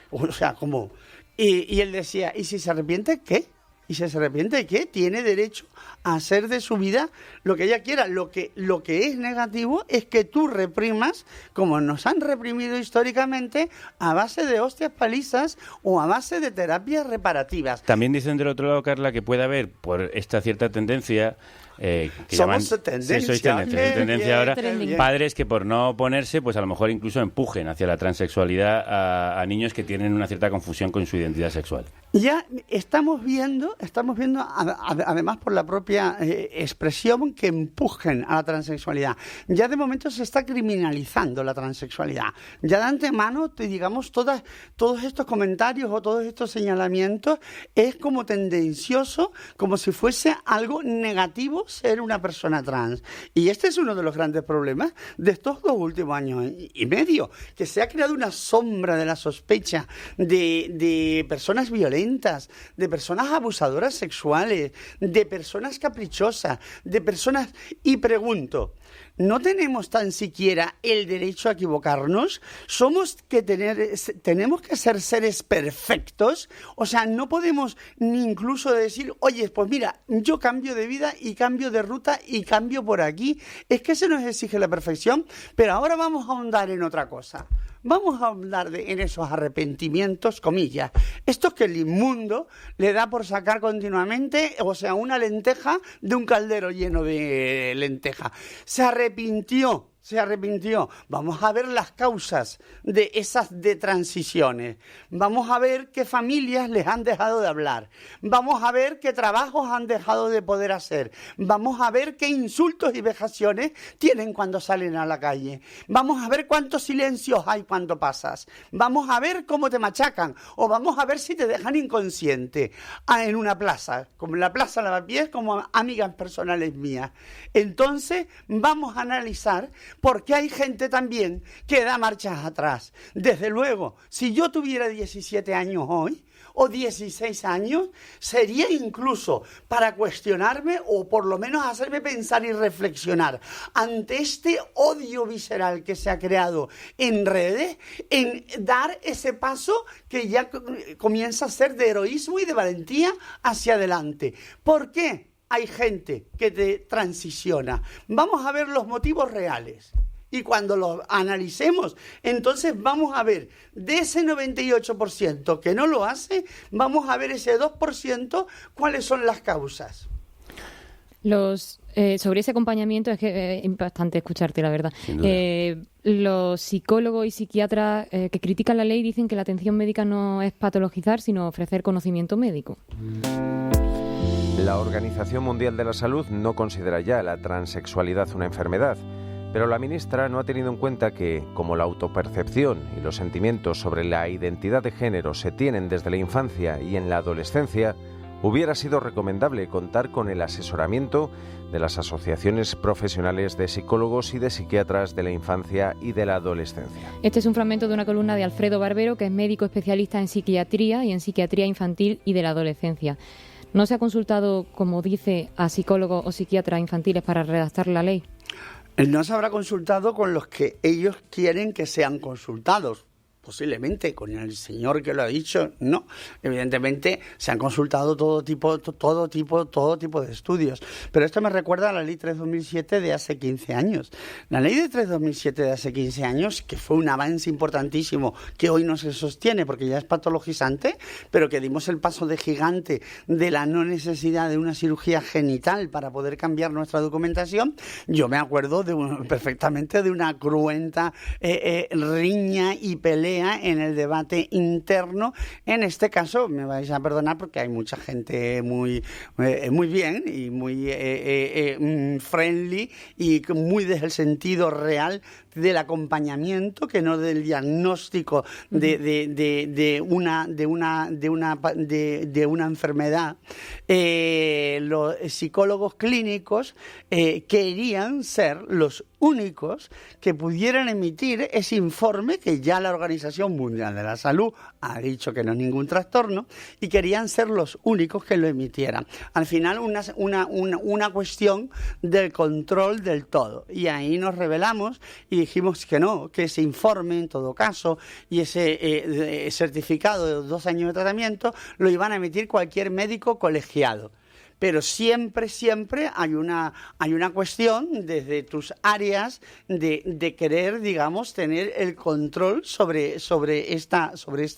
O sea, ¿cómo? Y él decía, ¿y si se arrepiente qué? ¿Y si se arrepiente de qué? Tiene derecho a hacer de su vida lo que ella quiera. Lo que es negativo es que tú reprimas, como nos han reprimido históricamente, a base de hostias, palizas o a base de terapias reparativas. También dicen del otro lado, Carla, que puede haber, por esta cierta tendencia, que somos llaman, tendencia. sois tendencia ahora, Bien. padres que por no oponerse, pues a lo mejor incluso empujen hacia la transexualidad a niños que tienen una cierta confusión con su identidad sexual. Ya estamos viendo además por la propia expresión, que empujen a la transexualidad. Ya de momento se está criminalizando la transexualidad. Ya de antemano, digamos, todos estos comentarios o todos estos señalamientos es como tendencioso, como si fuese algo negativo ser una persona trans. Y este es uno de los grandes problemas de estos 2 últimos años y medio, que se ha creado una sombra de la sospecha de personas violentas, de personas abusadoras sexuales, de personas caprichosas, de personas... Y pregunto, ¿no tenemos tan siquiera el derecho a equivocarnos? ¿Tenemos que ser seres perfectos? O sea, no podemos ni incluso decir, oye, pues mira, yo cambio de vida y cambio de ruta y cambio por aquí. Es que se nos exige la perfección, pero ahora vamos a ahondar en otra cosa. Vamos a hablar en esos arrepentimientos, comillas. Estos que el inmundo le da por sacar continuamente, o sea, una lenteja de un caldero lleno de lenteja. Se arrepintió. Vamos a ver las causas de esas transiciones. Vamos a ver qué familias les han dejado de hablar. Vamos a ver qué trabajos han dejado de poder hacer. Vamos a ver qué insultos y vejaciones tienen cuando salen a la calle. Vamos a ver cuántos silencios hay cuando pasas. Vamos a ver cómo te machacan. O vamos a ver si te dejan inconsciente en una plaza, como en la Plaza Lavapiés, como amigas personales mías. Entonces, vamos a analizar, porque hay gente también que da marchas atrás. Desde luego, si yo tuviera 17 años hoy, o 16 años, sería incluso para cuestionarme o por lo menos hacerme pensar y reflexionar ante este odio visceral que se ha creado en redes, en dar ese paso que ya comienza a ser de heroísmo y de valentía hacia adelante. ¿Por qué hay gente que te transiciona? Vamos a ver los motivos reales. Y cuando lo analicemos, entonces vamos a ver de ese 98% que no lo hace, vamos a ver ese 2% cuáles son las causas. Sobre ese acompañamiento es que es impactante escucharte, la verdad. Los psicólogos y psiquiatras que critican la ley dicen que la atención médica no es patologizar, sino ofrecer conocimiento médico. La Organización Mundial de la Salud no considera ya la transexualidad una enfermedad. Pero la ministra no ha tenido en cuenta que, como la autopercepción y los sentimientos sobre la identidad de género se tienen desde la infancia y en la adolescencia, hubiera sido recomendable contar con el asesoramiento de las asociaciones profesionales de psicólogos y de psiquiatras de la infancia y de la adolescencia. Este es un fragmento de una columna de Alfredo Barbero, que es médico especialista en psiquiatría y en psiquiatría infantil y de la adolescencia. ¿No se ha consultado, como dice, a psicólogos o psiquiatras infantiles para redactar la ley? No se habrá consultado con los que ellos quieren que sean consultados. Posiblemente con el señor que lo ha dicho, no. Evidentemente se han consultado todo tipo de estudios. Pero esto me recuerda a la Ley 3/2007 de hace 15 años. La Ley de 3/2007 de hace 15 años, que fue un avance importantísimo, que hoy no se sostiene porque ya es patologizante, pero que dimos el paso de gigante de la no necesidad de una cirugía genital para poder cambiar nuestra documentación. Yo me acuerdo perfectamente de una cruenta riña y pelea en el debate interno. En este caso, me vais a perdonar porque hay mucha gente muy bien y muy friendly y muy desde el sentido real del acompañamiento, que no del diagnóstico de una enfermedad. Los psicólogos clínicos querían ser los únicos que pudieran emitir ese informe que ya la Organización Mundial de la Salud ha dicho que no es ningún trastorno, y querían ser los únicos que lo emitieran. Al final una cuestión del control del todo, y ahí nos rebelamos y dijimos que no, que ese informe en todo caso y ese certificado de 2 años de tratamiento lo iban a emitir cualquier médico colegiado. pero siempre hay una cuestión desde tus áreas de querer, digamos, tener el control sobre esta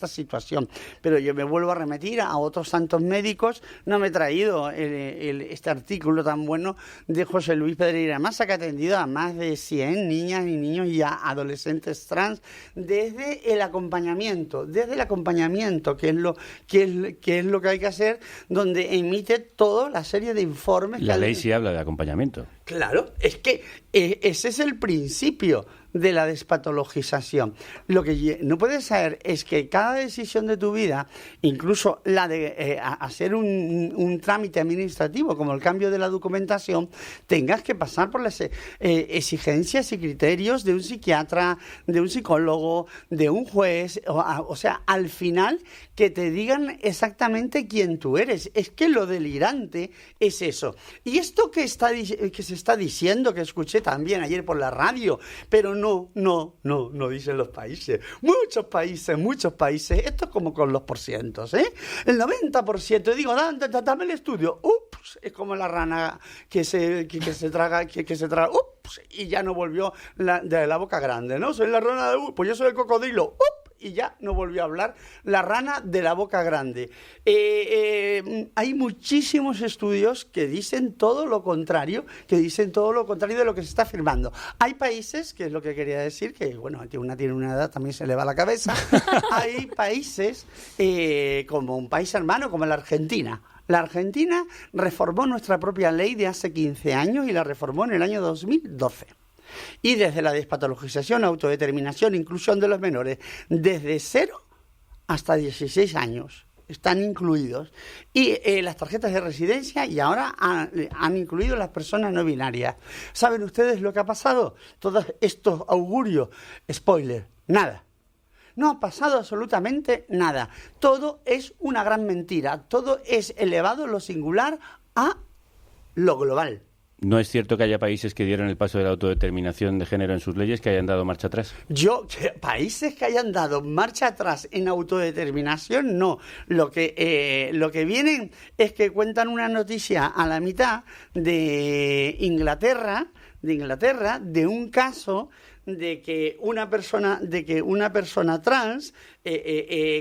situación. Pero yo me vuelvo a remitir a otros tantos médicos. No me he traído este artículo tan bueno de José Luis Pedreira Massa, que ha atendido a más de 100 niñas y niños y a adolescentes trans desde el acompañamiento, que es lo que hay que hacer, donde emite toda la serie de informes. La ley sí habla de acompañamiento. Claro, es que ese es el principio de la despatologización. Lo que no puedes saber es que cada decisión de tu vida, incluso la de hacer un trámite administrativo como el cambio de la documentación, tengas que pasar por las exigencias y criterios de un psiquiatra, de un psicólogo, de un juez, o sea, al final que te digan exactamente quién tú eres. Es que lo delirante es eso. Y esto que se está diciendo, que escuché también ayer por la radio, pero no dicen los países. Muchos países. Esto es como con los porcientos, ¿eh? El 90%, digo, dame el estudio. Ups, es como la rana que se traga, ups, y ya no volvió de la boca grande, ¿no? Soy la rana pues yo soy el cocodrilo, ups, y ya no volvió a hablar la rana de la boca grande. Hay muchísimos estudios que dicen todo lo contrario, de lo que se está afirmando. Hay países, que es lo que quería decir, que bueno, una tiene una edad, también se le va la cabeza. Hay países como un país hermano, como la Argentina. La Argentina reformó nuestra propia ley de hace 15 años y la reformó en el año 2012. Y desde la despatologización, autodeterminación, inclusión de los menores, desde 0 hasta 16 años están incluidos. Y las tarjetas de residencia, y ahora han incluido las personas no binarias. ¿Saben ustedes lo que ha pasado? Todos estos augurios, spoiler, nada. No ha pasado absolutamente nada. Todo es una gran mentira. Todo es elevado lo singular a lo global. ¿No es cierto que haya países que dieron el paso de la autodeterminación de género en sus leyes que hayan dado marcha atrás? Países que hayan dado marcha atrás en autodeterminación, no. Lo que vienen es que cuentan una noticia a la mitad de Inglaterra, de un caso de que una persona trans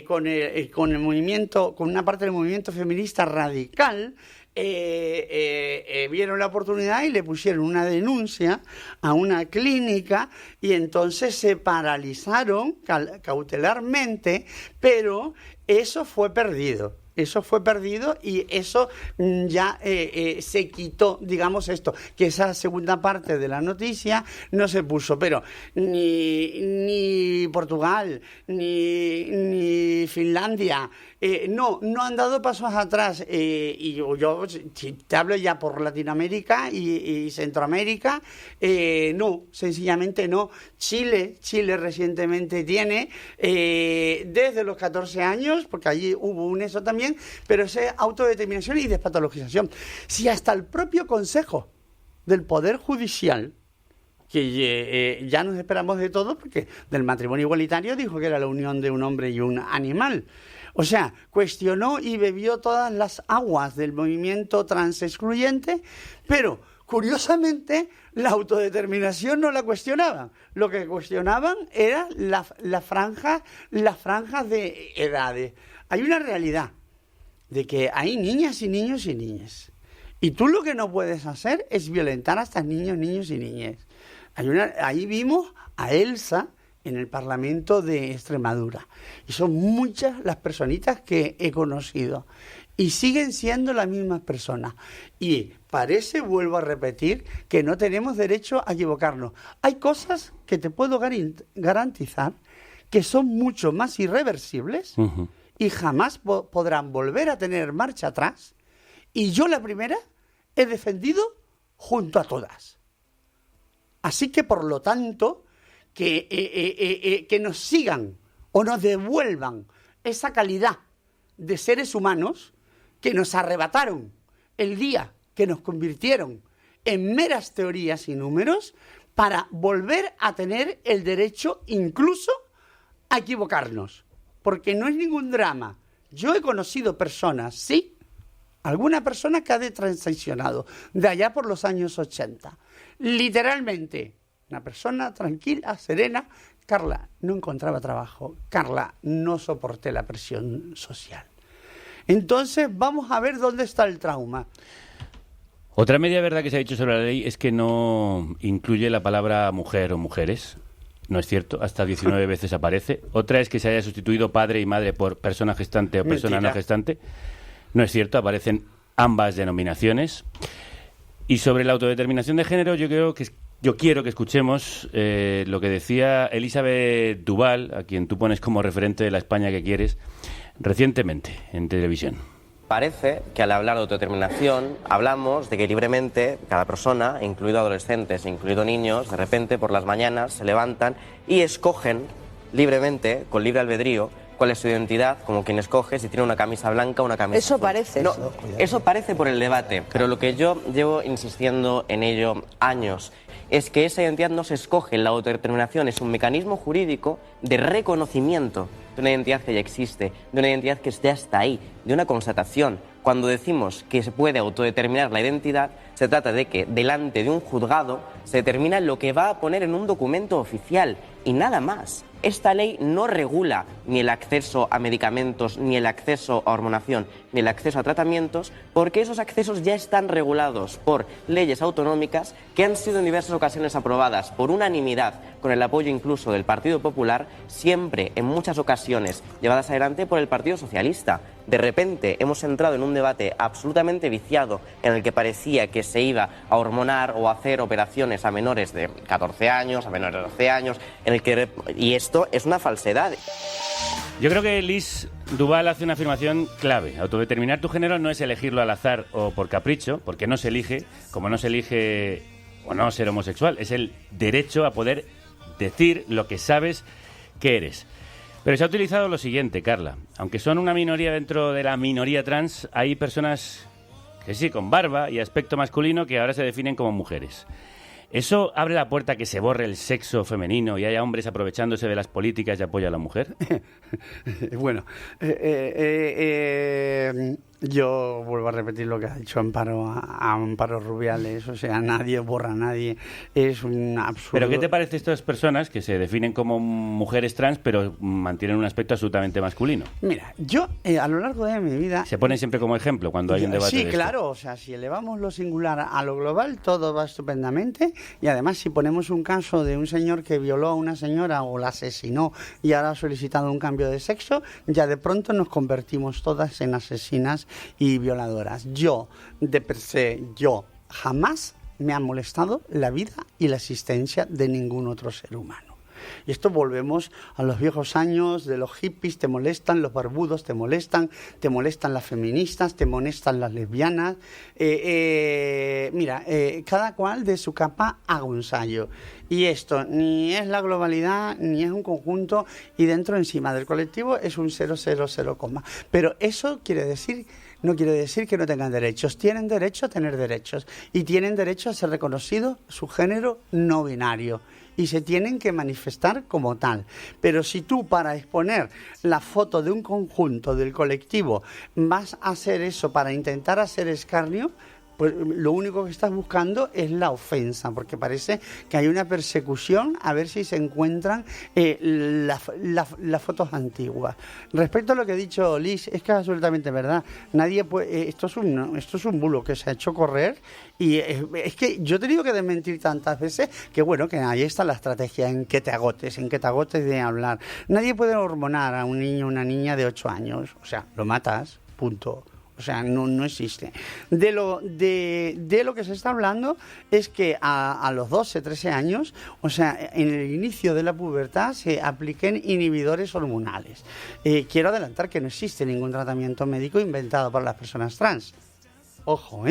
con el movimiento, con una parte del movimiento feminista radical, vieron la oportunidad y le pusieron una denuncia a una clínica, y entonces se paralizaron cautelarmente, pero eso fue perdido. Y eso ya se quitó, digamos esto, que esa segunda parte de la noticia no se puso, pero ni Portugal, ni Finlandia, no han dado pasos atrás. Y yo te hablo ya por Latinoamérica y Centroamérica, no, sencillamente no. Chile recientemente tiene, desde los 14 años, porque allí hubo eso también, pero es autodeterminación y despatologización. Si hasta el propio Consejo del Poder Judicial, que ya nos esperamos de todo, porque del matrimonio igualitario dijo que era la unión de un hombre y un animal. O sea, cuestionó y bebió todas las aguas del movimiento transexcluyente, pero curiosamente la autodeterminación no la cuestionaban. Lo que cuestionaban era las franjas de edades. Hay una realidad de que hay niñas y niños y niñas. Y tú lo que no puedes hacer es violentar a estas niños y niñas. Ahí vimos a Elsa en el Parlamento de Extremadura. Y son muchas las personitas que he conocido. Y siguen siendo las mismas personas. Y parece, vuelvo a repetir, que no tenemos derecho a equivocarnos. Hay cosas que te puedo garantizar que son mucho más irreversibles, y jamás podrán volver a tener marcha atrás. Y yo, la primera, he defendido junto a todas. Así que, por lo tanto, que nos sigan o nos devuelvan esa calidad de seres humanos que nos arrebataron el día que nos convirtieron en meras teorías y números, para volver a tener el derecho incluso a equivocarnos. Porque no es ningún drama. Yo he conocido personas, sí, alguna persona que ha transicionado de allá por los años 80. Literalmente, una persona tranquila, serena. Carla, no encontraba trabajo. Carla, no soporté la presión social. Entonces, vamos a ver dónde está el trauma. Otra media verdad que se ha dicho sobre la ley es que no incluye la palabra mujer o mujeres. No es cierto, hasta 19 veces aparece. Otra es que se haya sustituido padre y madre por persona gestante o persona no gestante. No es cierto, aparecen ambas denominaciones. Y sobre la autodeterminación de género, yo quiero que escuchemos lo que decía Elisabeth Duval, a quien tú pones como referente de la España que quieres, recientemente en televisión. Parece que al hablar de autodeterminación hablamos de que libremente cada persona, incluido adolescentes, incluido niños, de repente por las mañanas se levantan y escogen libremente, con libre albedrío, cuál es su identidad, como quien escoge si tiene una camisa blanca o una camisa Eso azul. parece. No, eso parece por el debate, pero lo que yo llevo insistiendo en ello años es que esa identidad no se escoge. La autodeterminación es un mecanismo jurídico de reconocimiento de una identidad que ya existe, de una identidad que ya está ahí, de una constatación. Cuando decimos que se puede autodeterminar la identidad, se trata de que delante de un juzgado se determina lo que va a poner en un documento oficial y nada más. Esta ley no regula ni el acceso a medicamentos, ni el acceso a hormonación, ni el acceso a tratamientos, porque esos accesos ya están regulados por leyes autonómicas que han sido en diversas ocasiones aprobadas por unanimidad, con el apoyo incluso del Partido Popular, siempre, en muchas ocasiones, llevadas adelante por el Partido Socialista. De repente hemos entrado en un debate absolutamente viciado en el que parecía que se iba a hormonar o a hacer operaciones a menores de 14 años, a menores de 12 años, y esto es una falsedad. Yo creo que Liz Duval hace una afirmación clave. Autodeterminar tu género no es elegirlo al azar o por capricho, porque no se elige, como no se elige o no ser homosexual, es el derecho a poder decir lo que sabes que eres. Pero se ha utilizado lo siguiente, Carla. Aunque son una minoría dentro de la minoría trans, hay personas que sí, con barba y aspecto masculino, que ahora se definen como mujeres. ¿Eso abre la puerta a que se borre el sexo femenino y haya hombres aprovechándose de las políticas de apoyo a la mujer? Bueno, yo vuelvo a repetir lo que ha dicho Amparo Rubiales, o sea, nadie borra a nadie, es un absurdo. ¿Pero qué te parece estas personas que se definen como mujeres trans pero mantienen un aspecto absolutamente masculino? Mira, yo a lo largo de mi vida... Se ponen siempre como ejemplo cuando hay un debate Sí, de claro, esto. o sea, si elevamos lo singular a lo global, todo va estupendamente, y además si ponemos un caso de un señor que violó a una señora o la asesinó y ahora ha solicitado un cambio de sexo, ya de pronto nos convertimos todas en asesinas y violadoras. Yo, de per se, jamás me ha molestado la vida y la existencia de ningún otro ser humano. Y esto volvemos a los viejos años de los hippies, te molestan los barbudos, te molestan las feministas, te molestan las lesbianas. Cada cual de su capa haga un ensayo. Y esto ni es la globalidad, ni es un conjunto, y dentro encima del colectivo es un 000, pero eso no quiere decir que no tengan derechos. Tienen derecho a tener derechos y tienen derecho a ser reconocido su género no binario y se tienen que manifestar como tal. Pero si tú, para exponer la foto de un conjunto del colectivo, vas a hacer eso para intentar hacer escarnio, pues lo único que estás buscando es la ofensa, porque parece que hay una persecución a ver si se encuentran las fotos antiguas. Respecto a lo que ha dicho Liz, es que es absolutamente verdad. Nadie puede, esto es un bulo que se ha hecho correr, y es que yo he tenido que desmentir tantas veces que bueno, que ahí está la estrategia, en que te agotes de hablar. Nadie puede hormonar a un niño o una niña de 8 años, o sea, lo matas, punto. O sea, no existe. De lo que se está hablando es que a los 12, 13 años, o sea, en el inicio de la pubertad, se apliquen inhibidores hormonales. Quiero adelantar que no existe ningún tratamiento médico inventado para las personas trans. Ojo,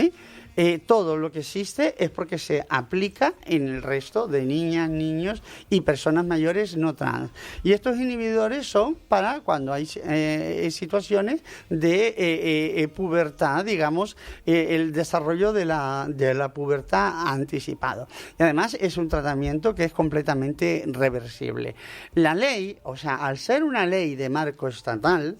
todo lo que existe es porque se aplica en el resto de niñas, niños y personas mayores no trans. Y estos inhibidores son para cuando hay situaciones de pubertad, digamos, el desarrollo de la pubertad anticipado. Y además es un tratamiento que es completamente reversible. La ley, o sea, al ser una ley de marco estatal,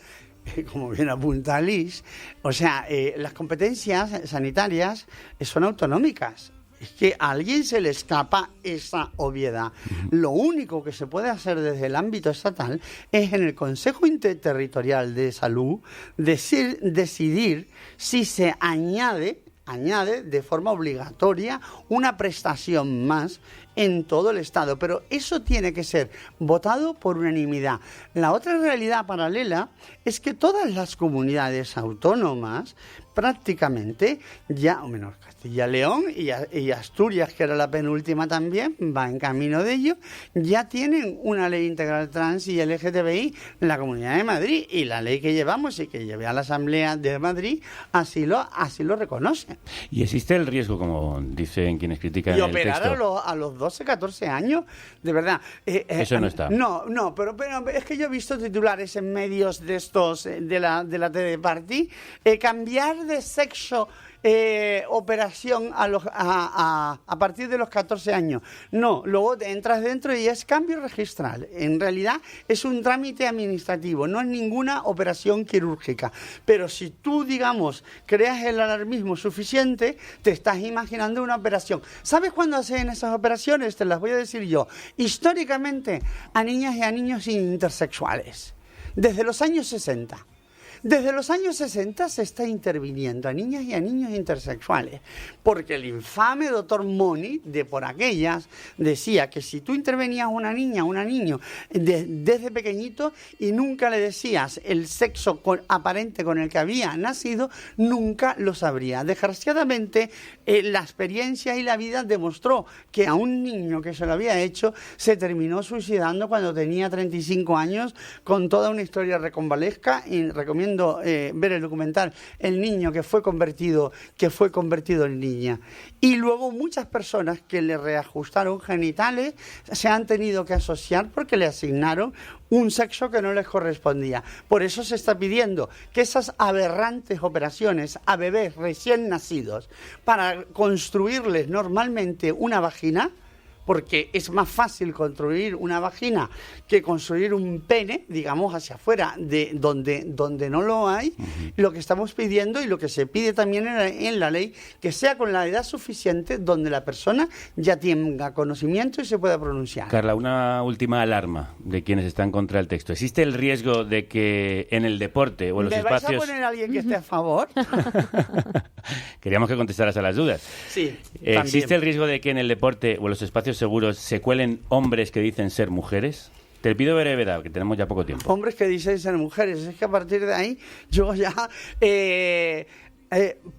como bien apunta Liz, o sea, las competencias sanitarias son autonómicas. Es que a alguien se le escapa esa obviedad. Lo único que se puede hacer desde el ámbito estatal es en el Consejo Interterritorial de Salud decidir si se añade de forma obligatoria una prestación más en todo el Estado, pero eso tiene que ser votado por unanimidad. La otra realidad paralela es que todas las comunidades autónomas prácticamente ya, o menos Castilla y León y Asturias, que era la penúltima también, va en camino de ello, ya tienen una ley integral trans y LGTBI en la Comunidad de Madrid, y la ley que llevamos y que llevé a la Asamblea de Madrid así lo reconoce. Y existe el riesgo, como dicen quienes critican el texto. Y operar a los 12, 14 años, de verdad. Eso no está. No, pero es que yo he visto titulares en medios de estos, de la TV Party, cambiar de sexo, operación a partir de los 14 años. No, luego entras dentro y es cambio registral. En realidad es un trámite administrativo, no es ninguna operación quirúrgica. Pero si tú, digamos, creas el alarmismo suficiente, te estás imaginando una operación. ¿Sabes cuándo hacen esas operaciones? Te las voy a decir yo. Históricamente, a niñas y a niños intersexuales. Desde los años 60. Desde los años 60 se está interviniendo a niñas y a niños intersexuales, porque el infame doctor Moni, de por aquellas, decía que si tú intervenías a una niña o un niño desde pequeñito y nunca le decías el sexo aparente con el que había nacido, nunca lo sabría. Desgraciadamente, la experiencia y la vida demostró que a un niño que se lo había hecho se terminó suicidando cuando tenía 35 años, con toda una historia recombalesca, y recomiendo ver el documental El niño que fue convertido en niña. Y luego muchas personas que le reajustaron genitales se han tenido que asociar porque le asignaron un sexo que no les correspondía. Por eso se está pidiendo que esas aberrantes operaciones a bebés recién nacidos, para construirles normalmente una vagina, porque es más fácil construir una vagina que construir un pene, digamos, hacia afuera, de donde no lo hay. Lo que estamos pidiendo y lo que se pide también en la ley, que sea con la edad suficiente donde la persona ya tenga conocimiento y se pueda pronunciar. Carla, una última alarma de quienes están contra el texto. ¿Existe el riesgo de que en el deporte o en los espacios... ¿Me vais a poner a alguien que esté a favor? Queríamos que contestaras a las dudas. Sí, ¿Existe el riesgo de que en el deporte o en los espacios seguros se cuelen hombres que dicen ser mujeres? Te pido brevedad, que tenemos ya poco tiempo. Hombres que dicen ser mujeres. Es que a partir de ahí yo ya...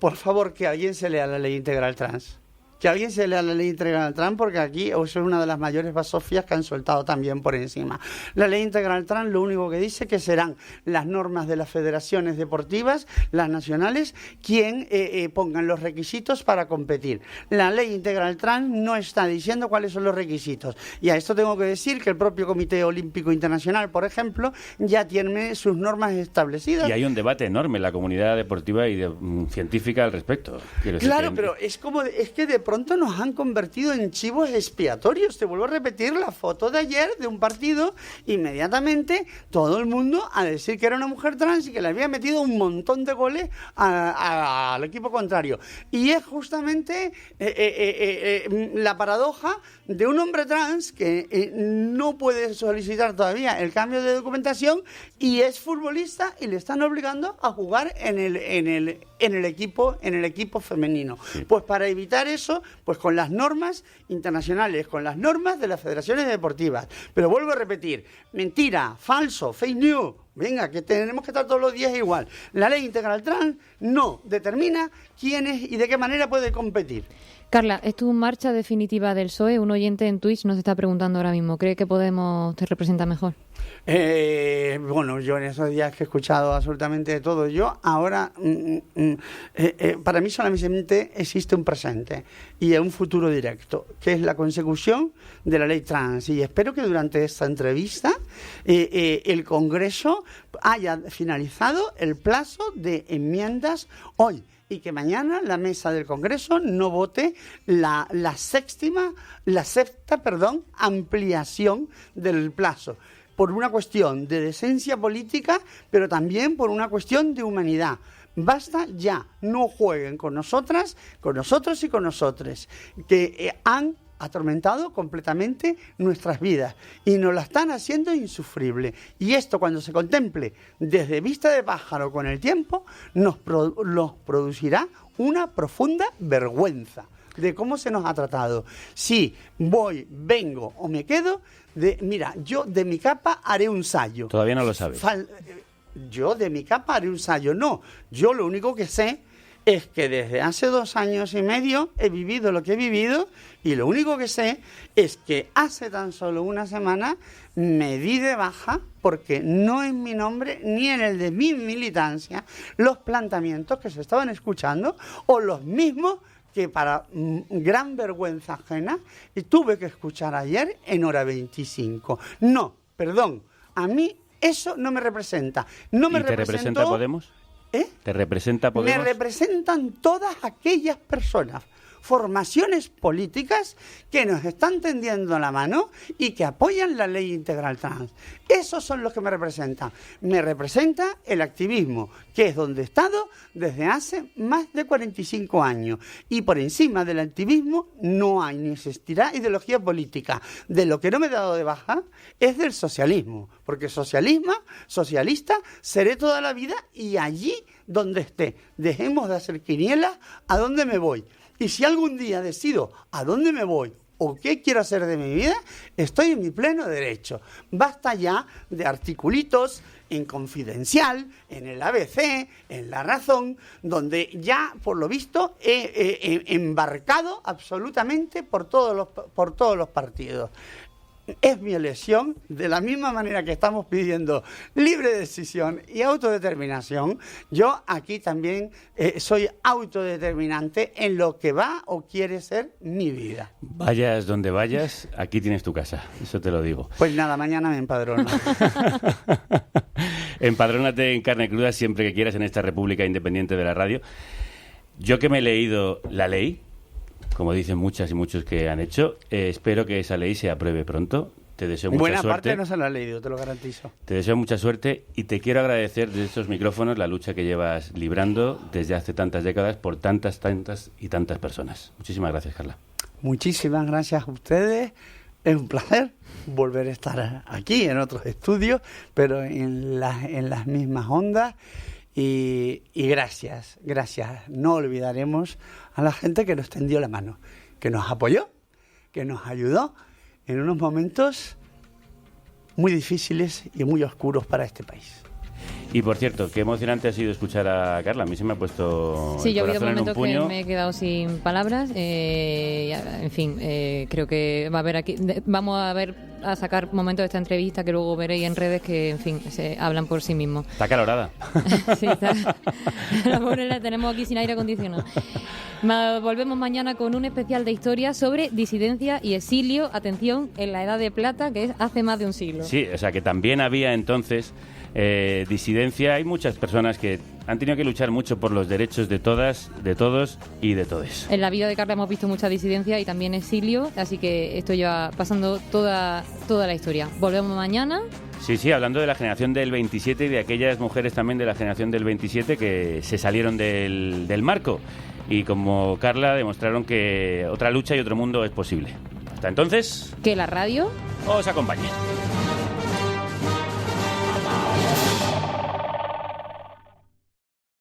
por favor, que alguien se lea la ley integral trans. Que alguien se lea la ley integral trans, porque aquí es una de las mayores basofias que han soltado también por encima. La ley integral trans lo único que dice que serán las normas de las federaciones deportivas, las nacionales, quien pongan los requisitos para competir. La ley integral trans no está diciendo cuáles son los requisitos. Y a esto tengo que decir que el propio Comité Olímpico Internacional, por ejemplo, ya tiene sus normas establecidas. Y hay un debate enorme en la comunidad deportiva y científica al respecto. Claro, pero es que de pronto nos han convertido en chivos expiatorios. Te vuelvo a repetir la foto de ayer de un partido, inmediatamente todo el mundo a decir que era una mujer trans y que le había metido un montón de goles al equipo contrario. Y es justamente la paradoja de un hombre trans que no puede solicitar todavía el cambio de documentación y es futbolista y le están obligando a jugar en el equipo femenino. Sí. Pues para evitar eso, pues con las normas internacionales, con las normas de las federaciones deportivas. Pero vuelvo a repetir, mentira, falso, fake news. Venga, que tenemos que estar todos los días igual. La ley integral trans no determina quiénes y de qué manera puede competir. Carla, ¿es tu marcha definitiva del PSOE? Un oyente en Twitch nos está preguntando ahora mismo. ¿Cree que Podemos te representa mejor? Bueno, yo en esos días que he escuchado absolutamente de todo, yo ahora, para mí solamente existe un presente y un futuro directo, que es la consecución de la ley trans. Y espero que durante esta entrevista el Congreso haya finalizado el plazo de enmiendas hoy, y que mañana la mesa del Congreso no vote la sexta ampliación del plazo. por una cuestión de decencia política, pero también por una cuestión de humanidad. Basta ya, no jueguen con nosotras, con nosotros y con nosotres, que han atormentado completamente nuestras vidas y nos la están haciendo insufrible. Y esto, cuando se contemple desde vista de pájaro con el tiempo, nos producirá una profunda vergüenza de cómo se nos ha tratado. Si voy, vengo o me quedo, mira, yo de mi capa haré un sayo. Todavía no lo sabes. Yo de mi capa haré un sayo. No, yo lo único que sé es que desde hace 2 años y medio he vivido lo que he vivido, y lo único que sé es que hace tan solo una semana me di de baja porque no en mi nombre ni en el de mi militancia los planteamientos que se estaban escuchando, o los mismos que, para gran vergüenza ajena, tuve que escuchar ayer en Hora 25. No, perdón, a mí eso no me representa. No me ¿Y te representa Podemos? ¿Te representa Podemos? Me representan todas aquellas personas, formaciones políticas que nos están tendiendo la mano y que apoyan la ley integral trans. Esos son los que me representan. Me representa el activismo, que es donde he estado desde hace más de 45 años. Y por encima del activismo no hay ni existirá ideología política. De lo que no me he dado de baja es del socialismo, porque socialista seré toda la vida, y allí donde esté. Dejemos de hacer quinielas a dónde me voy. Y si algún día decido a dónde me voy o qué quiero hacer de mi vida, estoy en mi pleno derecho. Basta ya de articulitos en Confidencial, en el ABC, en La Razón, donde ya, por lo visto, he embarcado absolutamente por todos los partidos. Es mi elección, de la misma manera que estamos pidiendo libre decisión y autodeterminación. Yo aquí también soy autodeterminante en lo que va o quiere ser mi vida. Vayas donde vayas, aquí tienes tu casa, eso te lo digo. Pues nada, mañana me empadrono. Empadrónate en carne cruda siempre que quieras en esta República Independiente de la Radio. Yo, que me he leído la ley, como dicen muchas y muchos que han hecho, espero que esa ley se apruebe pronto. Te deseo mucha suerte. Buena parte no se la ha leído, te lo garantizo. Te deseo mucha suerte y te quiero agradecer desde estos micrófonos la lucha que llevas librando desde hace tantas décadas por tantas y tantas personas. Muchísimas gracias, Carla. Muchísimas gracias a ustedes. Es un placer volver a estar aquí en otros estudios, pero en las mismas ondas. Y gracias. No olvidaremos a la gente que nos tendió la mano, que nos apoyó, que nos ayudó en unos momentos muy difíciles y muy oscuros para este país. Y por cierto, qué emocionante ha sido escuchar a Carla. A mí se me ha puesto sí, yo ha habido momentos que me he quedado sin palabras. En fin, creo que va a haber aquí, vamos a sacar momentos de esta entrevista que luego veréis en redes que, en fin, se hablan por sí mismos. Está calorada. Sí, está. La pobre la tenemos aquí sin aire acondicionado. Volvemos mañana con un especial de historia sobre disidencia y exilio, atención, en la Edad de Plata, que es hace más de un siglo. Sí, o sea que también había entonces disidencia. Hay muchas personas que han tenido que luchar mucho por los derechos de todas, de todos y de todes. En la vida de Carla hemos visto mucha disidencia y también exilio, así que esto lleva pasando toda la historia. Volvemos mañana. Sí, hablando de la generación del 27 y de aquellas mujeres también de la generación del 27 que se salieron del marco y, como Carla, demostraron que otra lucha y otro mundo es posible. Hasta entonces, que la radio os acompañe.